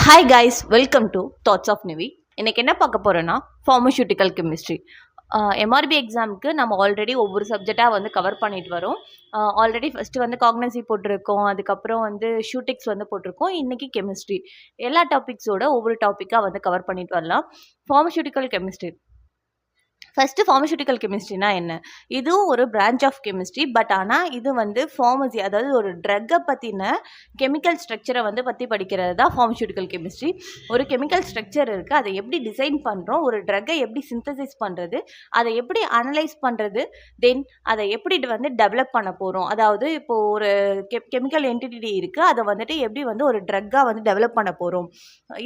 Hi guys, welcome to thoughts of Nivi. இன்னைக்கு என்ன பார்க்க போகிறோன்னா ஃபார்மசூட்டிக்கல் கெமிஸ்ட்ரி. எம்ஆர்பி எக்ஸாமுக்கு நம்ம ஆல்ரெடி ஒவ்வொரு சப்ஜெக்டாக வந்து கவர் பண்ணிட்டு வரோம். ஆல்ரெடி ஃபஸ்ட்டு வந்து காக்னசி போட்டிருக்கோம், அதுக்கப்புறம் வந்து ஷூட்டிக்ஸ் வந்து போட்டிருக்கோம். இன்றைக்கி கெமிஸ்ட்ரி, எல்லா டாபிக்ஸோட ஒவ்வொரு டாப்பிக்காக வந்து கவர் பண்ணிட்டு வரலாம். ஃபார்மசூட்டிக்கல் கெமிஸ்ட்ரி ஃபஸ்ட்டு ஃபார்மசூட்டிக்கல் கெமிஸ்ட்ரினா என்ன? இதுவும் ஒரு பிரான்ச் ஆஃப் கெமிஸ்ட்ரி. பட் ஆனால் இது வந்து ஃபார்மசி, அதாவது ஒரு ட்ரக்கை பற்றின கெமிக்கல் ஸ்ட்ரக்சரை வந்து பற்றி படிக்கிறது தான் ஃபார்மசூட்டிக்கல் கெமிஸ்ட்ரி. ஒரு கெமிக்கல் ஸ்ட்ரக்சர் இருக்குது, அதை எப்படி டிசைன் பண்ணுறோம், ஒரு ட்ரக்கை எப்படி சிந்தசிஸ் பண்ணுறது, அதை எப்படி அனலைஸ் பண்ணுறது, தென் அதை எப்படி வந்து டெவலப் பண்ண போகிறோம். அதாவது இப்போது ஒரு கெமிக்கல் என்டிட்டி இருக்குது, அதை வந்துட்டு எப்படி வந்து ஒரு ட்ரக்காக வந்து டெவலப் பண்ண போகிறோம்,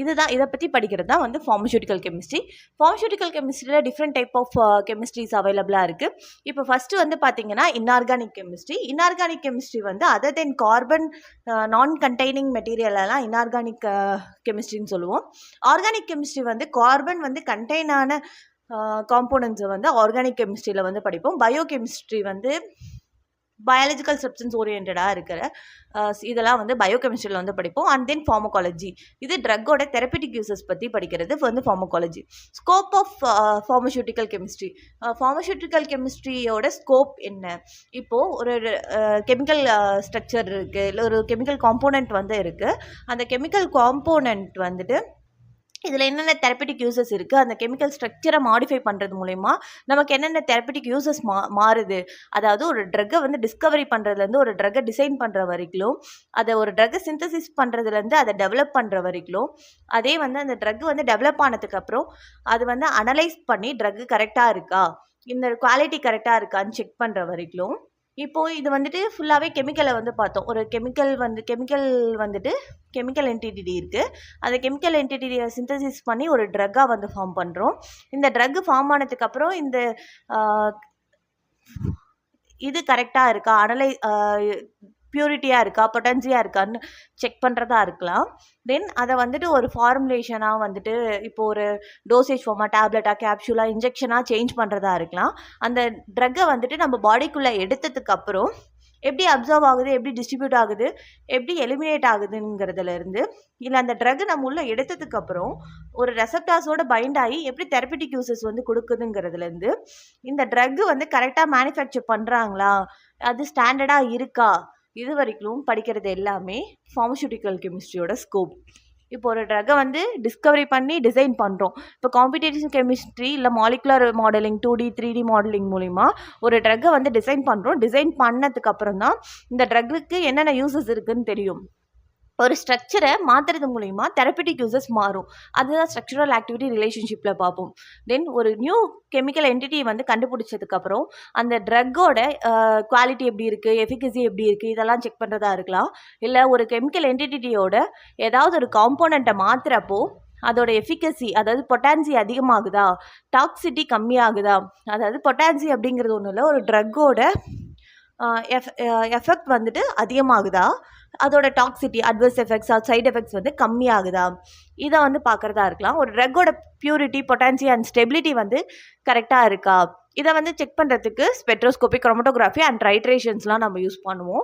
இதை பற்றி படிக்கிறது தான் வந்து ஃபார்மசூட்டிக்கல் கெமிஸ்ட்ரி. ஃபார்மசூட்டிக்கல் கெமிஸ்ட்ரியில் டிஃப்ரெண்ட் டைப் ஆஃப் கெமிஸ்ட்ரிஸ் அவைலபிளாக இருக்குது. இப்போ ஃபஸ்ட்டு வந்து பார்த்தீங்கன்னா இன்ஆர்கானிக் கெமிஸ்ட்ரி. இன்ஆர்கானிக் கெமிஸ்ட்ரி வந்து other than carbon non containing மெட்டீரியலெல்லாம் இன்ஆர்கானிக் கெமிஸ்ட்ரின்னு சொல்லுவோம். ஆர்கானிக் கெமிஸ்ட்ரி வந்து கார்பன் வந்து கண்டெய்னான காம்போனன்ட்ஸை வந்து ஆர்கானிக் கெமிஸ்ட்ரியில் வந்து படிப்போம். பயோ கெமிஸ்ட்ரி வந்து பயாலஜிக்கல் சப்ஸ்டன்ஸ் ஓரியன்டாக இருக்கிற இதெல்லாம் வந்து பயோகெமிஸ்ட்ரியில் வந்து படிப்போம். அண்ட் தென் ஃபார்மகாலஜி, இது ட்ரக்கோட தெரப்பிட்டிக் யூசஸ் பற்றி படிக்கிறது வந்து pharmacology. Scope of pharmaceutical chemistry. Pharmaceutical கெமிஸ்ட்ரியோட ஸ்கோப் என்ன? இப்போது ஒரு கெமிக்கல் ஸ்ட்ரக்சர் இருக்குது, இல்லை ஒரு கெமிக்கல் காம்போனன்ட் வந்து இருக்குது. அந்த கெமிக்கல் காம்போனன்ட் வந்துட்டு இதில் என்னென்ன தெரப்பிட்டிக் யூசஸ் இருக்குது, அந்த கெமிக்கல் ஸ்ட்ரக்சரை மாடிஃபை பண்ணுறது மூலயமா நமக்கு என்னென்ன தெரப்பிட்டிக் யூசஸ் மாறுது. அதாவது ஒரு ட்ரக்கை வந்து டிஸ்கவரி பண்ணுறதுலேருந்து ஒரு ட்ரக்கை டிசைன் பண்ணுற வரைக்கும், அதை ஒரு ட்ரக்கை சிந்தசிஸ் பண்ணுறதுலேருந்து அதை டெவலப் பண்ணுற வரைக்கும், அதே வந்து அந்த ட்ரக் வந்து டெவலப் ஆனதுக்கப்புறம் அது வந்து அனலைஸ் பண்ணி ட்ரக்கு கரெக்டாக இருக்கா, இந்த குவாலிட்டி கரெக்டாக இருக்கான்னு செக் பண்ணுற வரைக்கும். இப்போது இது வந்துட்டு ஃபுல்லாகவே கெமிக்கலை வந்து பார்த்தோம். ஒரு கெமிக்கல் வந்துட்டு கெமிக்கல் என்டிட்டி இருக்குது, அந்த கெமிக்கல் என்டிட்டியை சிந்தசிஸ் பண்ணி ஒரு ட்ரக்காக வந்து ஃபார்ம் பண்ணுறோம். இந்த ட்ரக்கு ஃபார்ம் ஆனதுக்கப்புறம் இந்த இது கரெக்டாக இருக்கா, பியூரிட்டியாக இருக்கா, பொட்டன்சியாக இருக்கான்னு செக் பண்ணுறதா இருக்கலாம். தென் அதை வந்துட்டு ஒரு ஃபார்முலேஷனாக வந்துட்டு இப்போது ஒரு டோசேஜ் ஃபார்மாக, டேப்லெட்டாக, கேப்சூலாக, இன்ஜெக்ஷனாக சேஞ்ச் பண்ணுறதா இருக்கலாம். அந்த ட்ரக்கை வந்துட்டு நம்ம பாடிக்குள்ளே எடுத்ததுக்கப்புறம் எப்படி அப்சர்வ் ஆகுது, எப்படி டிஸ்ட்ரிபியூட் ஆகுது, எப்படி எலிமினேட் ஆகுதுங்கிறதுலேருந்து, இல்லை அந்த ட்ரக் நம்ம உள்ளே எடுத்ததுக்கப்புறம் ஒரு ரெசப்டாஸோட பைண்ட் ஆகி எப்படி தெரப்பிட்டிக் யூசஸ் வந்து கொடுக்குதுங்கிறதுலேருந்து, இந்த ட்ரக்கு வந்து கரெக்டாக மேனுஃபேக்சர் பண்ணுறாங்களா, அது ஸ்டாண்டர்டாக இருக்கா, இது வரைக்கும் படிக்கிறது எல்லாமே ஃபார்மசூட்டிக்கல் கெமிஸ்ட்ரியோட ஸ்கோப். இப்போ ஒரு ட்ரக்கை வந்து டிஸ்கவரி பண்ணி டிசைன் பண்ணுறோம். இப்போ காம்படிட்டிவ் கெமிஸ்ட்ரி இல்லை molecular modelling 2D 3D modelling மூலிமா ஒரு ட்ரக்கை வந்து டிசைன் பண்ணுறோம். டிசைன் பண்ணதுக்கப்புறம் தான் இந்த ட்ரக்குக்கு என்னென்ன யூசஸ் இருக்குதுன்னு தெரியும். ஒரு ஸ்ட்ரக்சரை மாற்றுறது மூலிமா தெரப்பிட்டிக் யூசஸ் மாறும். அதுதான் ஸ்ட்ரக்சரல் ஆக்டிவிட்டி ரிலேஷன்ஷிப்பில் பார்ப்போம். தென் ஒரு நியூ கெமிக்கல் என்டிட்டியை வந்து கண்டுபிடிச்சதுக்கப்புறம் அந்த ட்ரக்கோட குவாலிட்டி எப்படி இருக்குது, எஃபிகசி எப்படி இருக்குது, இதெல்லாம் செக் பண்ணுறதா இருக்கலாம். இல்லை ஒரு கெமிக்கல் என்டிட்டியோட ஏதாவது ஒரு காம்போனண்ட்டை மாற்றுறப்போ அதோட எஃபிகசி, அதாவது பொட்டான்சி அதிகமாகுதா, டாக்ஸிட்டி கம்மியாகுதா. அதாவது பொட்டான்சி அப்படிங்கிறது ஒன்றும் இல்லை, ஒரு ட்ரக்கோட எஃபெக்ட் வந்துட்டு அதிகமாகுதா, அதோட toxicity, adverse effects, side effects வந்து கம்மியாகுதா, இதை வந்து பார்க்குறதா இருக்கலாம். ஒரு ட்ரக்கோட பியூரிட்டி, பொட்டான்சி அண்ட் ஸ்டெபிலிட்டி வந்து கரெக்டாக இருக்கா, இதை வந்து செக் பண்ணுறதுக்கு ஸ்பெக்ட்ரோஸ்கோபி, குரோமட்டோகிராஃபி அண்ட் ட்ரைட்ரேஷன்ஸ்லாம் நம்ம யூஸ் பண்ணுவோம்.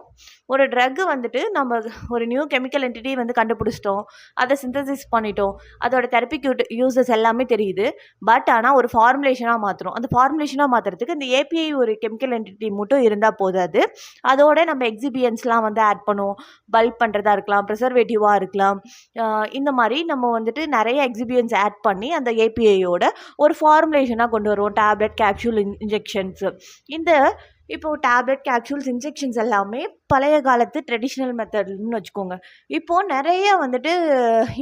ஒரு ட்ரக்கு வந்துட்டு நம்ம ஒரு நியூ கெமிக்கல் என்டிட்டி வந்து கண்டுபிடிச்சிட்டோம், அதை சிந்தசிஸ் பண்ணிட்டோம், அதோட தெரப்பிக் யூசஸ் எல்லாமே தெரியுது. பட் ஆனால் ஒரு ஃபார்முலேஷனாக மாற்றுறோம். அந்த ஃபார்முலேஷனாக மாற்றுறதுக்கு இந்த ஏபிஐ ஒரு கெமிக்கல் என்டிட்டி மட்டும் இருந்தால் போதாது. அதோட நம்ம எக்ஸிபியன்ஸ்லாம் வந்து ஆட் பண்ணுவோம். பல்ப் பண்ணுறதா இருக்கலாம், ப்ரிசர்வேட்டிவாக இருக்கலாம். இந்த மாதிரி நம்ம வந்துட்டு நிறைய எக்ஸிபியன்ஸ் ஆட் பண்ணி அந்த ஏபிஐயோட ஒரு ஃபார்முலேஷனாக கொண்டு வருவோம். Tablet, capsule, injections. இந்த இப்போது டேப்லெட், கேப்சூல்ஸ், இன்ஜெக்ஷன்ஸ் எல்லாமே பழைய காலத்து ட்ரெடிஷ்னல் மெத்தட்னு வச்சுக்கோங்க. இப்போது நிறைய வந்துட்டு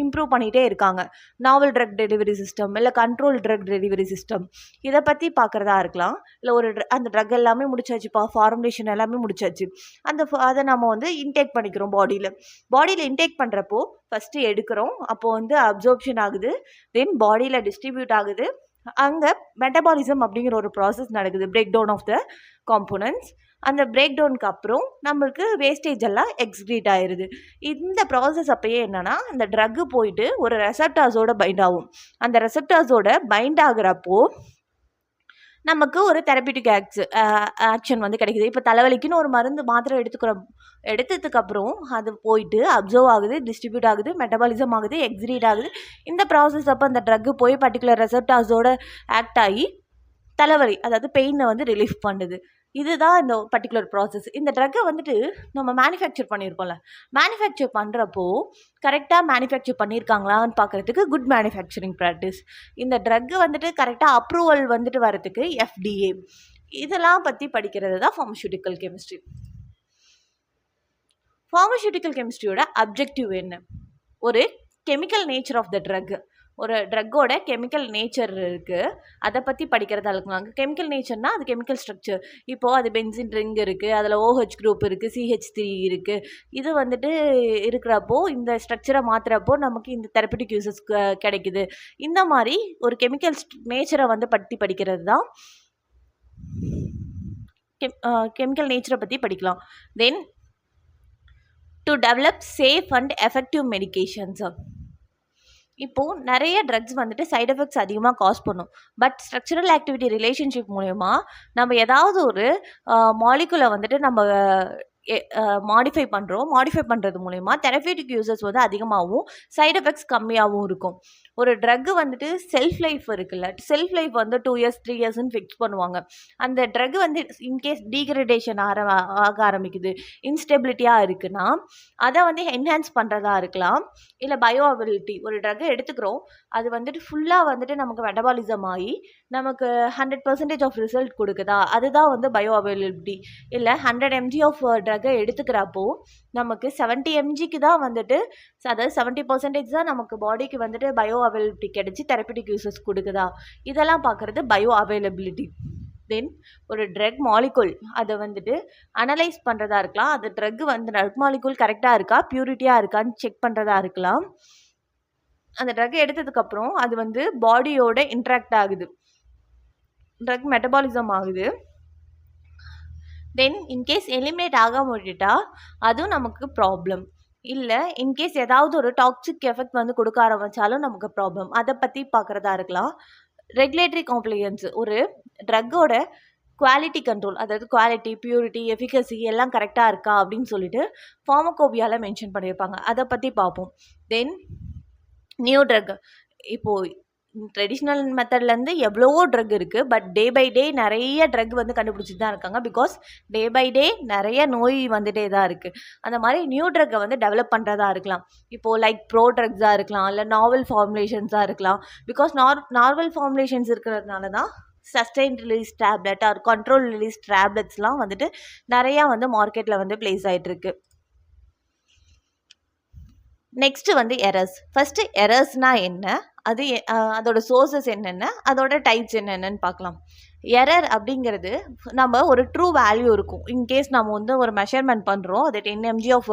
இம்ப்ரூவ் பண்ணிகிட்டே இருக்காங்க. நாவல் ட்ரக் டெலிவரி சிஸ்டம், இல்லை கண்ட்ரோல் ட்ரக் டெலிவரி சிஸ்டம், இதை பற்றி பார்க்குறதா இருக்கலாம். இல்லை ஒரு அந்த ட்ரக் எல்லாமே முடிச்சாச்சுப்பா, ஃபார்முலேஷன் எல்லாமே முடிச்சாச்சு, அதை நம்ம வந்து இன்டேக் பண்ணிக்கிறோம். பாடியில் இன்டேக் பண்ணுறப்போ ஃபஸ்ட்டு எடுக்கிறோம், அப்போது வந்து அப்சர்ப்ஷன் ஆகுது, தென் பாடியில் டிஸ்ட்ரிபியூட் ஆகுது. அங்கே மெட்டபாலிசம் அப்படிங்கிற ஒரு ப்ராசஸ் நடக்குது, break down of the components. அந்த பிரேக் டவுனுக்கு அப்புறம் நம்மளுக்கு வேஸ்டேஜ் எல்லாம் எக்ஸ்க்ரீட் ஆயிடுது. இந்த ப்ராசஸ் அப்போயே என்னென்னா, அந்த ட்ரக்கு போயிட்டு ஒரு ரெசப்டாஸோட பைண்ட் ஆகும். அந்த ரெசப்டாஸோட பைண்ட் ஆகுறப்போ நமக்கு ஒரு தெரபியூட்டிக் ஆக்ஷன் வந்து கிடைக்குது. இப்போ தலைவலிக்குன்னு ஒரு மருந்து மாத்திரை எடுத்ததுக்கப்புறம் அது போயிட்டு அப்சர்வ் ஆகுது, டிஸ்ட்ரிபியூட் ஆகுது, மெட்டபாலிசம் ஆகுது, எக்ஸிரீட் ஆகுது. இந்த ப்ராசஸ் அப்போ அந்த ட்ரக்கு போய் பர்டிகுலர் ரெசப்டார்ஸோட ஆக்ட் ஆகி தலைவலி அதாவது பெயினை வந்து ரிலீஃப் பண்ணுது. இதுதான் இந்த பர்டிகுலர் ப்ராசஸ். இந்த ட்ரக்கை வந்துட்டு நம்ம மேனுஃபேக்சர் பண்ணியிருப்போம்ல, மேனுஃபேக்சர் பண்ணுறப்போ கரெக்டாக மேனுஃபேக்சர் பண்ணியிருக்காங்களான்னு பார்க்குறதுக்கு குட் மேனுஃபேக்சரிங் ப்ராக்டிஸ். இந்த ட்ரக்கு வந்துட்டு கரெக்டாக அப்ரூவல் வந்துட்டு வரதுக்கு FDA. இதெல்லாம் பற்றி படிக்கிறது தான் ஃபார்மசூட்டிக்கல் கெமிஸ்ட்ரி. ஃபார்மசூட்டிக்கல் கெமிஸ்ட்ரியோட அப்ஜெக்டிவ் என்ன? ஒரு chemical nature of the drug, ஒரு ட்ரக்கோட கெமிக்கல் நேச்சர் இருக்குது, அதை பற்றி படிக்கிறதா இருக்குங்க. கெமிக்கல் நேச்சர்னால் அது கெமிக்கல் ஸ்ட்ரக்சர். இப்போது அது பென்சின் ரிங் இருக்குது, அதில் OH குரூப் இருக்குது, CH3 இருக்குது. இது வந்துட்டு இருக்கிறப்போ இந்த ஸ்ட்ரக்சரை மாற்றுறப்போ நமக்கு இந்த தெரபியூட்டிக் யூசஸ் கிடைக்குது. இந்த மாதிரி ஒரு கெமிக்கல் நேச்சரை வந்து பற்றி படிக்கிறது தான் கெமிக்கல் நேச்சரை பற்றி படிக்கலாம். Then to develop safe and effective medications. இப்போது நிறைய ட்ரக்ஸ் வந்துட்டு சைட் எஃபெக்ட்ஸ் அதிகமாக காஸ் பண்ணும். பட் ஸ்ட்ரக்சரல் ஆக்டிவிட்டி ரிலேஷன்ஷிப் மூலயமா நம்ம ஏதாவது ஒரு மாலிகுலை வந்துட்டு நம்ம மாடிஃபை பண்ணுறது மூலயமா தெரபியூட்டிக் யூசஸ் வந்து அதிகமாகவும் சைட் எஃபெக்ட்ஸ் கம்மியாகவும் இருக்கும். ஒரு ட்ரக்கு வந்துட்டு செல்ஃப் லைஃப் இருக்குல்ல, செல்ஃப் லைஃப் வந்து 2 years 3 yearsன்னு ஃபிக்ஸ் பண்ணுவாங்க. அந்த ட்ரக் வந்து இன்கேஸ் டீக்ரடேஷன் ஆக ஆரம்பிக்குது, இன்ஸ்டெபிலிட்டியாக இருக்குன்னா அதை வந்து என்ஹான்ஸ் பண்ணுறதா இருக்கலாம். இல்லை பயோ அவைலபிலிட்டி, ஒரு ட்ரக்கை எடுத்துக்கிறோம், அது வந்துட்டு ஃபுல்லாக வந்துட்டு நமக்கு மெட்டபாலிசம் ஆகி நமக்கு 100% ஆஃப் ரிசல்ட் கொடுக்குதா, அதுதான் வந்து பயோ அவைலபிலிட்டி. இல்லை 100 mg ஆஃப் ட்ரக்கை எடுத்துக்கிறப்போ நமக்கு 70 mgக்கு தான் வந்துட்டு, அதாவது 70% தான் நமக்கு பாடிக்கு வந்துட்டு பயோ அவைலபிலிட்டி கிடைச்சி தெரபியூட்டிக் யூசஸ் கொடுக்குதா, இதெல்லாம் பார்க்குறது பயோ அவைலபிலிட்டி. தென் ஒரு ட்ரக் மாலிகுல் அதை வந்துட்டு அனலைஸ் பண்ணுறதா இருக்கலாம். அது ட்ரக் மாலிகுல் கரெக்டாக இருக்கா, பியூரிட்டியாக இருக்கான்னு செக் பண்ணுறதா இருக்கலாம். அந்த ட்ரக் எடுத்ததுக்கப்புறம் அது வந்து பாடியோட இன்ட்ராக்ட் ஆகுது, ட்ரக் மெட்டபாலிசம் ஆகுது. தென் இன்கேஸ் எலிமினேட் ஆக முடிட்டா அதுவும் நமக்கு ப்ராப்ளம். இல்லை இன்கேஸ் ஏதாவது ஒரு டாக்ஸிக் எஃபெக்ட் வந்து கொடுக்க ஆரம்பித்தாலும் நமக்கு ப்ராப்ளம். அதை பற்றி பார்க்குறதா இருக்கலாம். ரெகுலேட்டரி காம்ப்ளிகன்ஸ், ஒரு ட்ரக்கோட குவாலிட்டி கண்ட்ரோல், அதாவது குவாலிட்டி, பியூரிட்டி, எஃபிகசி எல்லாம் கரெக்டாக இருக்கா அப்படின்னு சொல்லிட்டு ஃபார்மகோபியாவில் மென்ஷன் பண்ணியிருப்பாங்க. அதை பற்றி பார்ப்போம். தென் நியூ ட்ரக், இப்போது ட்ரெடிஷ்னல் மெத்தட்லேருந்து எவ்வளவோ ட்ரக் இருக்குது. பட் டே பை டே நிறைய ட்ரக் வந்து கண்டுபிடிச்சிட்டு தான் இருக்காங்க. பிகாஸ் டே பை டே நிறைய நோய் வந்துட்டே தான் இருக்குது. அந்த மாதிரி நியூ ட்ரக்கை வந்து டெவலப் பண்ணுறதா இருக்கலாம். இப்போது லைக் ப்ரோ ட்ரக்ஸாக இருக்கலாம், இல்லை நாவல் ஃபார்முலேஷன்ஸாக இருக்கலாம். பிகாஸ் நாவல் ஃபார்முலேஷன்ஸ் இருக்கிறதுனால தான் sustain release tablet or control release டேப்லெட்ஸ்லாம் வந்துட்டு நிறையா வந்து மார்க்கெட்டில் வந்து ப்ளேஸ் ஆகிட்டுருக்கு. நெக்ஸ்ட்டு வந்து எரர்ஸ். ஃபஸ்ட்டு எரர்ஸ்னால் என்ன, அது அதோட சோர்ஸஸ் என்னென்ன, அதோட டைப்ஸ் என்னென்னு பார்க்கலாம். எரர் அப்படிங்கிறது நம்ம ஒரு ட்ரூ வேல்யூ இருக்கும். இன்கேஸ் நம்ம வந்து ஒரு மெஷர்மெண்ட் பண்ணுறோம், அது 10 mg ஆஃப்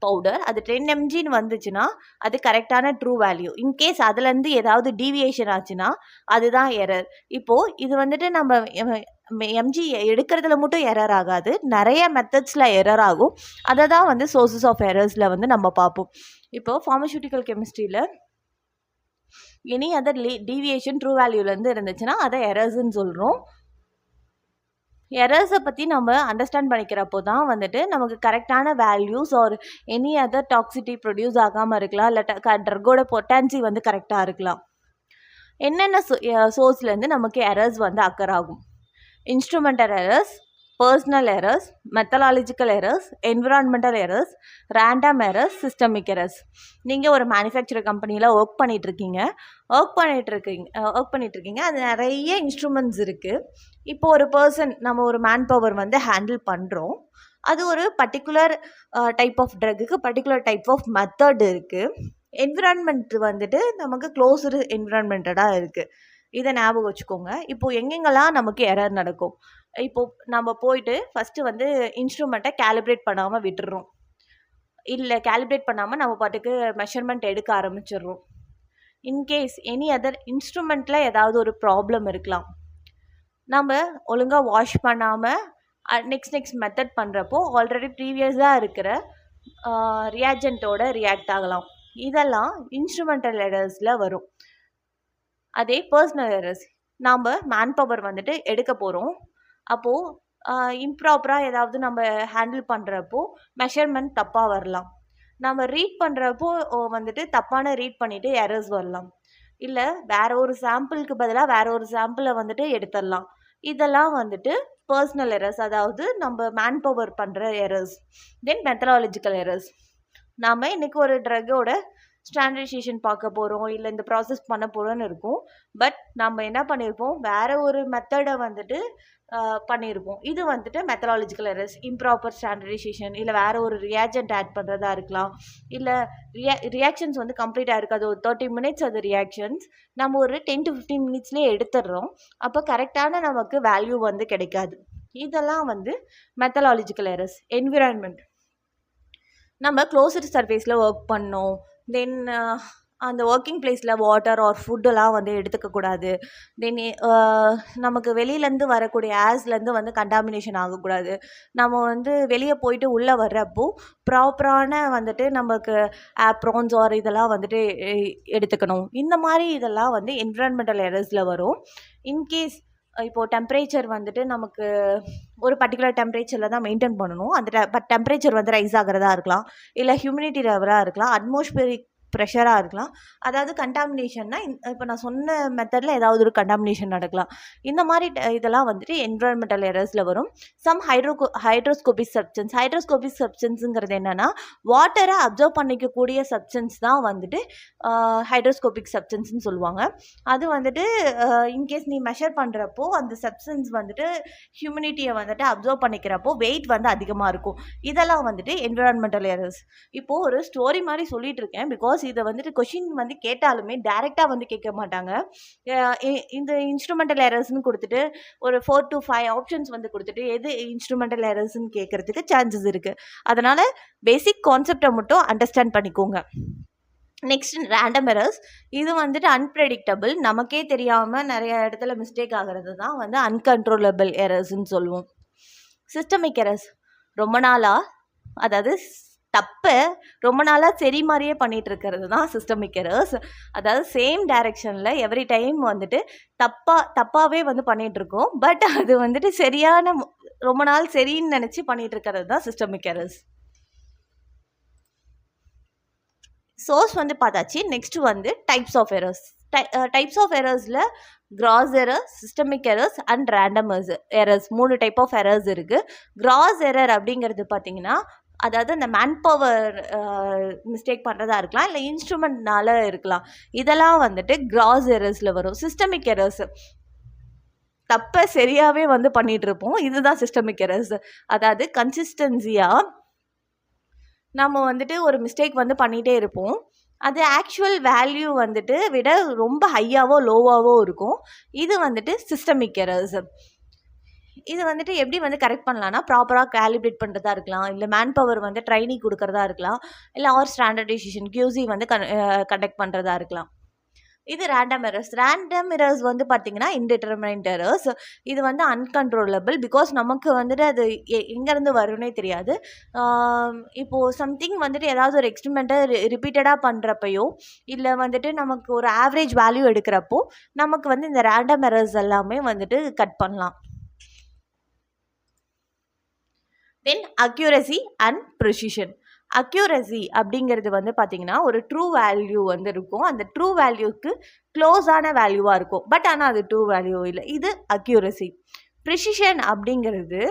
பவுடர், அது 10 mgன்னு வந்துச்சுன்னா அது கரெக்டான ட்ரூ வேல்யூ. இன்கேஸ் அதுலேருந்து ஏதாவது டீவியேஷன் ஆச்சுன்னா அதுதான் எரர். இப்போது இது வந்துட்டு நம்ம எம்ஜி எடுக்கிறதுல மட்டும் எரர் ஆகாது, நிறைய மெத்தட்ஸில் எரர் ஆகும். அதை தான் வந்து சோர்ஸஸ் ஆஃப் எரர்ஸில் வந்து நம்ம பார்ப்போம். இப்போது ஃபார்மசூட்டிக்கல் கெமிஸ்ட்ரியில் எனி அதர் டீவியேஷன் ட்ரூ வேல்யூலேருந்து இருந்துச்சுன்னா அதை எரர்ஸ்ன்னு சொல்கிறோம். எரர்ஸை பற்றி நம்ம அண்டர்ஸ்டாண்ட் பண்ணிக்கிறப்போ தான் வந்துட்டு நமக்கு கரெக்டான values are any other toxicity produce ஆகாமல் இருக்கலாம், இல்லை ட்ரக்கோட பொட்டான்சி வந்து கரெக்டாக இருக்கலாம். என்னென்ன சோர்ஸ்லேருந்து நமக்கு எரர்ஸ் வந்து அக்கர் ஆகும்? Instrumental errors, personal errors, methodological errors, environmental errors, random errors, systemic errors. நீங்கள் ஒரு மேனுஃபேக்சரிங் கம்பெனியில் ஒர்க் பண்ணிகிட்ருக்கீங்க, அது நிறைய இன்ஸ்ட்ருமெண்ட்ஸ் இருக்குது. இப்போ ஒரு பர்சன், நம்ம ஒரு மேன் பவர் வந்து ஹேண்டில் பண்ணுறோம், அது ஒரு பர்டிகுலர் டைப் ஆஃப் ட்ரக்குக்கு பர்டிகுலர் டைப் ஆஃப் மெத்தட் இருக்குது. என்விரான்மெண்ட் வந்துட்டு நமக்கு க்ளோஸ்டு என்விரான்மெண்டடாக இருக்குது. இதை ஞாபகம் வச்சுக்கோங்க. இப்போது எங்கெங்கெல்லாம் நமக்கு எரர் நடக்கும், இப்போது நம்ம போயிட்டு ஃபஸ்ட்டு வந்து இன்ஸ்ட்ருமெண்ட்டை கேலிப்ரேட் பண்ணாமல் விட்டுடுறோம், இல்லை கேலிப்ரேட் பண்ணாமல் நம்ம பாட்டுக்கு மெஷர்மெண்ட் எடுக்க ஆரம்பிச்சிடுறோம். இன்கேஸ் எனி அதர் இன்ஸ்ட்ருமெண்ட்டில் ஏதாவது ஒரு ப்ராப்ளம் இருக்கலாம், நம்ம ஒழுங்காக வாஷ் பண்ணாமல் நெக்ஸ்ட் மெத்தட் பண்ணுறப்போ ஆல்ரெடி ப்ரீவியஸாக இருக்கிற ரியாஜென்ட்டோட ரியாக்ட் ஆகலாம். இதெல்லாம் இன்ஸ்ட்ருமெண்டல் எரர்ஸில் வரும். அதே பர்சனல் எரர்ஸ், நாம் மேன் பவர் வந்துட்டு எடுக்க போகிறோம். அப்போது இம்ப்ராப்பராக ஏதாவது நம்ம ஹேண்டில் பண்ணுறப்போ மெஷர்மெண்ட் தப்பாக வரலாம். நம்ம ரீட் பண்ணுறப்போ வந்துட்டு தப்பான ரீட் பண்ணிவிட்டு எரர்ஸ் வரலாம். இல்லை வேற ஒரு சாம்பிளுக்கு பதிலாக வேற ஒரு சாம்பிளை வந்துட்டு எடுத்துடலாம். இதெல்லாம் வந்துட்டு பர்சனல் எரர்ஸ், அதாவது நம்ம மேன் பவர் பண்ணுற எரர்ஸ். தென் மெத்தடாலஜிக்கல் எரர்ஸ். நாம் இன்றைக்கி ஒரு ட்ரக்கோட ஸ்டாண்டர்டைசேஷன் பார்க்க போகிறோம், இல்லை இந்த ப்ராசஸ் பண்ண போகிறோன்னு இருக்கும். பட் நம்ம என்ன பண்ணியிருப்போம், வேறு ஒரு மெத்தடை வந்துட்டு பண்ணியிருப்போம். இது வந்துட்டு மெத்தடாலஜிக்கல் எரர்ஸ். இம்ப்ராப்பர் ஸ்டாண்டர்டைசேஷன், இல்லை வேறு ஒரு ரியாக்சன்ட் ஆட் பண்ணுறதா இருக்கலாம். இல்லை ரியாக்ஷன்ஸ் வந்து கம்ப்ளீட்டாக இருக்காது. ஒரு 30 மினிட்ஸ் அது ரியாக்ஷன்ஸ் நம்ம ஒரு 10 to 15 மினிட்ஸ்லேயே எடுத்துடுறோம். அப்போ கரெக்டான நமக்கு வேல்யூ வந்து கிடைக்காது. இதெல்லாம் வந்து மெத்தடாலஜிக்கல் எரர்ஸ். என்விரான்மெண்ட், நம்ம க்ளோஸ்டு சர்ஃபேஸில் ஒர்க் பண்ணோம். தென் அந்த ஒர்க்கிங் பிளேஸில் வாட்டர் ஆர் ஃபுட்டெல்லாம் வந்து எடுத்துக்கக்கூடாது. தென் நமக்கு வெளியிலேருந்து வரக்கூடிய ஏர்ஸ்லேருந்து வந்து கண்டாமினேஷன் ஆகக்கூடாது. நம்ம வந்து வெளியே போயிட்டு உள்ளே வர்றப்போ ப்ராப்பரான வந்துட்டு நமக்கு ப்ரான்ஸ் ஆர் இதெல்லாம் வந்துட்டு எடுத்துக்கணும். இந்த மாதிரி இதெல்லாம் வந்து என்விரான்மெண்டல் எரர்ஸில் வரும். இன்கேஸ் இப்போது டெம்பரேச்சர் வந்துட்டு நமக்கு ஒரு பர்டிகுலர் டெம்பரேச்சரில் தான் மெயின்டைன் பண்ணணும். அந்த டெம்பரேச்சர் வந்து ரைஸ் ஆகிறதா இருக்கலாம், இல்லை ஹியூமிடிட்டி லெவலாக இருக்கலாம், அட்மாஸ்பியரிக் ப்ரெஷராக இருக்கலாம். அதாவது கண்டாமினேஷன்னா இப்போ நான் சொன்ன மெத்தடில் ஏதாவது ஒரு கண்டாமினேஷன் நடக்கலாம். இந்த மாதிரி இதெல்லாம் வந்துட்டு என்விரான்மெண்டல் எரர்ஸில் வரும். Some hygroscopic substance. ஹைட்ரோஸ்கோபிக் சப்ஸ்டன்ஸுங்கிறது என்னென்னா வாட்டரை அப்சர்வ் பண்ணிக்கக்கூடிய சப்ஸ்டன்ஸ் தான் வந்துட்டு ஹைட்ரோஸ்கோபிக் சப்ஸ்டன்ஸ்னு சொல்லுவாங்க. அது வந்துட்டு இன்கேஸ் நீ மெஷர் பண்ணுறப்போ அந்த சப்ஸ்டன்ஸ் வந்துட்டு ஹியூமிடிட்டியை வந்துட்டு அப்சர்வ் பண்ணிக்கிறப்போ வெயிட் வந்து அதிகமாக இருக்கும். இதெல்லாம் வந்துட்டு என்விரான்மெண்டல் எரர்ஸ். இப்போது ஒரு ஸ்டோரி மாதிரி சொல்லிட்டு இருக்கேன். பிகாஸ் இதை வந்துட்டு கொஷின் வந்து கேட்டாலுமே டைரெக்டாக வந்து கேட்க மாட்டாங்க. இந்த இன்ஸ்ட்ருமெண்டல் எரர்ஸ்ன்னு கொடுத்துட்டு ஒரு 4 to 5 ஆப்ஷன்ஸ் வந்து கொடுத்துட்டு எது இன்ஸ்ட்ருமெண்டல் எரர்ஸ்ன்னு கேட்குறதுக்கு சான்சஸ் இருக்குது. அதனால் பேசிக் கான்செப்டை மட்டும் அண்டர்ஸ்டாண்ட் பண்ணிக்கோங்க. Next random errors. இது வந்துட்டு அன்பிரெடிக்டபிள், நமக்கே தெரியாமல் நிறைய இடத்துல மிஸ்டேக் ஆகிறது தான் வந்து அன்கண்ட்ரோலபிள் எரர்ஸ்ன்னு சொல்லுவோம். Systemic errors. ரொம்ப நாளாக, அதாவது தப்பு ரொம்ப நாளாக சரி மாதிரியே பண்ணிகிட்டு இருக்கிறது தான் சிஸ்டமிக் எரர்ஸ். அதாவது சேம் டைரெக்ஷனில் எவ்ரி டைம் வந்துட்டு தப்பாகவே வந்து பண்ணிகிட்ருக்கோம். பட் அது வந்துட்டு சரியான ரொம்ப நாள் சரின்னு நினச்சி பண்ணிகிட்டு இருக்கிறது தான் சிஸ்டமிக் எரர்ஸ். சோர்ஸ் வந்து பார்த்தாச்சு. நெக்ஸ்ட் வந்து types of errors. Types of எரர்ஸில் gross errors, systemic errors and random errors 3 type of errors இருக்குது. கிராஸ் எரர் அப்படிங்கிறது பார்த்திங்கன்னா அதாவது அந்த மேன் பவர் மிஸ்டேக் பண்ணுறதா இருக்கலாம், இல்லை இன்ஸ்ட்ருமெண்ட்னால இருக்கலாம். இதெல்லாம் வந்துட்டு கிராஸ் எரர்ஸில் வரும். சிஸ்டமிக் எரர்ஸ் தப்பை சரியாகவே வந்து பண்ணிகிட்ருப்போம். இதுதான் சிஸ்டமிக் எரர்ஸ். அதாவது கன்சிஸ்டன்சியாக நம்ம வந்துட்டு ஒரு மிஸ்டேக் வந்து பண்ணிகிட்டே இருப்போம். அது ஆக்சுவல் வேல்யூ வந்துட்டு விட ரொம்ப ஹையாவோ லோவாவோ இருக்கும். இது வந்துட்டு சிஸ்டமிக் எரர்ஸ். இது வந்துட்டு எப்படி வந்து கரெக்ட் பண்ணலான்னா ப்ராப்பராக கேலிப்ரேட் பண்ணுறதா இருக்கலாம், இல்லை மேன் பவர் வந்து ட்ரைனிங் கொடுக்கறதா இருக்கலாம், இல்லை ஆர் ஸ்டாண்டர்டைசேஷன் QC வந்து கண்டக்ட் பண்ணுறதா இருக்கலாம். இது ரேண்டம் எரர்ஸ். ரேண்டம் எரர்ஸ் வந்து பார்த்திங்கன்னா இன்டிட்டர்மினன்ட் எரர்ஸ். இது வந்து அன்கண்ட்ரோலபிள். பிகாஸ் நமக்கு வந்துட்டு அது எங்கேருந்து வரும்னே தெரியாது. இப்போது சம்திங் வந்துட்டு ஏதாவது ஒரு எக்ஸ்பெரிமெண்ட்டை ரிப்பீட்டடாக பண்ணுறப்பையோ இல்லை வந்துட்டு நமக்கு ஒரு ஆவரேஜ் வேல்யூ எடுக்கிறப்போ நமக்கு வந்து இந்த ரேண்டம் எரர்ஸ் எல்லாமே வந்துட்டு கட் பண்ணலாம். தென் அக்யூரசி அண்ட் ப்ரிசிஷன். அக்யூரசி அப்படிங்கிறது வந்து பார்த்திங்கன்னா ஒரு ட்ரூ வேல்யூ வந்து இருக்கும். அந்த ட்ரூ வேல்யூக்கு க்ளோஸான வேல்யூவாக இருக்கும். பட் ஆனால் அது ட்ரூ வேல்யூ இல்லை. இது அக்யூரசி. ப்ரிசிஷன் அப்படிங்கிறது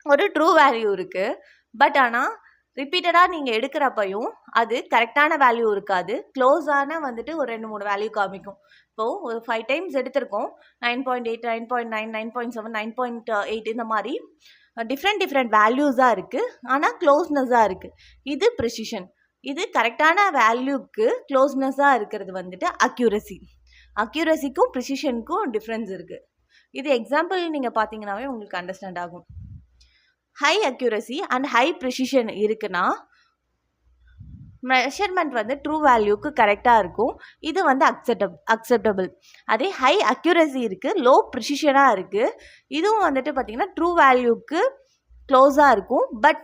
ஒரு ட்ரூ வேல்யூ இருக்குது. பட் ஆனால் ரிப்பீட்டடாக நீங்கள் எடுக்கிறப்பையும் அது கரெக்டான வேல்யூ இருக்காது. க்ளோஸான வந்துட்டு ஒரு 2-3 வேல்யூ காமிக்கும். இப்போது ஒரு 5 டைம்ஸ் எடுத்திருக்கோம். 9.8, 9.9, 9.7, 9.8 இந்த மாதிரி டிஃப்ரெண்ட் வேல்யூஸாக இருக்குது. ஆனால் க்ளோஸ்னஸாக இருக்குது. இது ப்ரிசிஷன். இது கரெக்டான வேல்யூக்கு க்ளோஸ்னஸாக இருக்கிறது வந்துட்டு அக்யூரசி. அக்யூரசிக்கும் ப்ரிசிஷனுக்கும் டிஃப்ரென்ஸ் இருக்குது. இது எக்ஸாம்பிள் நீங்கள் பார்த்தீங்கன்னாவே உங்களுக்கு அண்டர்ஸ்டாண்ட் ஆகும். High accuracy and high precision இருக்குன்னா மெஷர்மெண்ட் வந்து ட்ரூ வேல்யூக்கு கரெக்டாக இருக்கும். இது வந்து அக்செப்டபிள். அதே ஹை அக்யூரசி இருக்குது, லோ ப்ரிசிஷனாக இருக்குது. இதுவும் வந்துட்டு பார்த்திங்கன்னா ட்ரூ வேல்யூக்கு க்ளோஸாக இருக்கும். But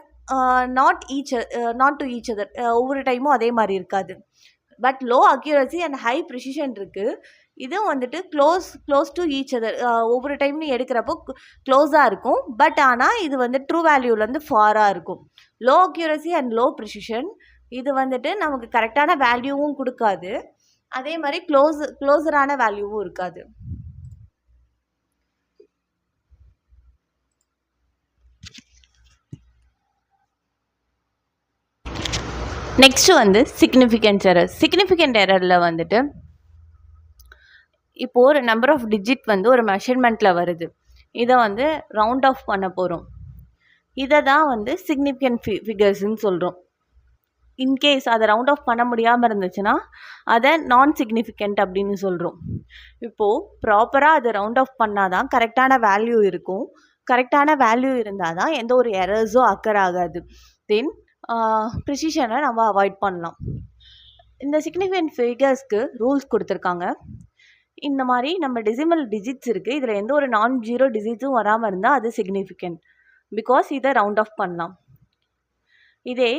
not to each other. ஒவ்வொரு டைமும் அதே மாதிரி இருக்காது. But low accuracy and high precision இருக்குது. இது வந்துட்டு க்ளோஸ் டு ஈச் அதர். ஒவ்வொரு டைம்லையும் எடுக்கிறப்போ க்ளோஸாக இருக்கும். பட் ஆனால் இது வந்து ட்ரூ வேல்யூலேருந்து ஃபாராக இருக்கும். Low accuracy and low precision. இது வந்துட்டு நமக்கு கரெக்டான வேல்யூவும் கொடுக்காது, அதே மாதிரி க்ளோஸரான வேல்யூவும் இருக்காது. நெக்ஸ்ட் வந்து சிக்னிஃபிகன்ட் எரர். சிக்னிஃபிகன்ட் எரரில் வந்துட்டு இப்போது ஒரு நம்பர் ஆஃப் டிஜிட் வந்து ஒரு மெஷர்மெண்ட்டில் வருது, இதை வந்து ரவுண்ட் ஆஃப் பண்ண போகிறோம். இதை தான் வந்து சிக்னிஃபிகன்ட் ஃபிகர்ஸ்ன்னு சொல்கிறோம். இன்கேஸ் அதை ரவுண்ட் ஆஃப் பண்ண முடியாமல் இருந்துச்சுன்னா அதை நான் சிக்னிஃபிகண்ட் அப்படின்னு சொல்கிறோம். இப்போது ப்ராப்பராக அதை ரவுண்ட் ஆஃப் பண்ணால் தான் கரெக்டான வேல்யூ இருக்கும். கரெக்டான வேல்யூ இருந்தால் தான் எந்த ஒரு எரர்ஸும் அக்கர் ஆகாது. தென் ப்ரிசிஷனை நம்ம அவாய்ட் பண்ணலாம். இந்த சிக்னிஃபிகன்ட் ஃபிகர்ஸ்க்கு ரூல்ஸ் கொடுத்துருக்காங்க. இந்த மாதிரி நம்ம டெசிமல் டிஜிட்ஸ் இருக்குது, இதில் எந்த ஒரு நான் ஜீரோ டிஜிட்ஸும் வராமல் இருந்தால் அது சிக்னிஃபிகண்ட், பிகாஸ் இதை ரவுண்ட் ஆஃப் பண்ணலாம். இதே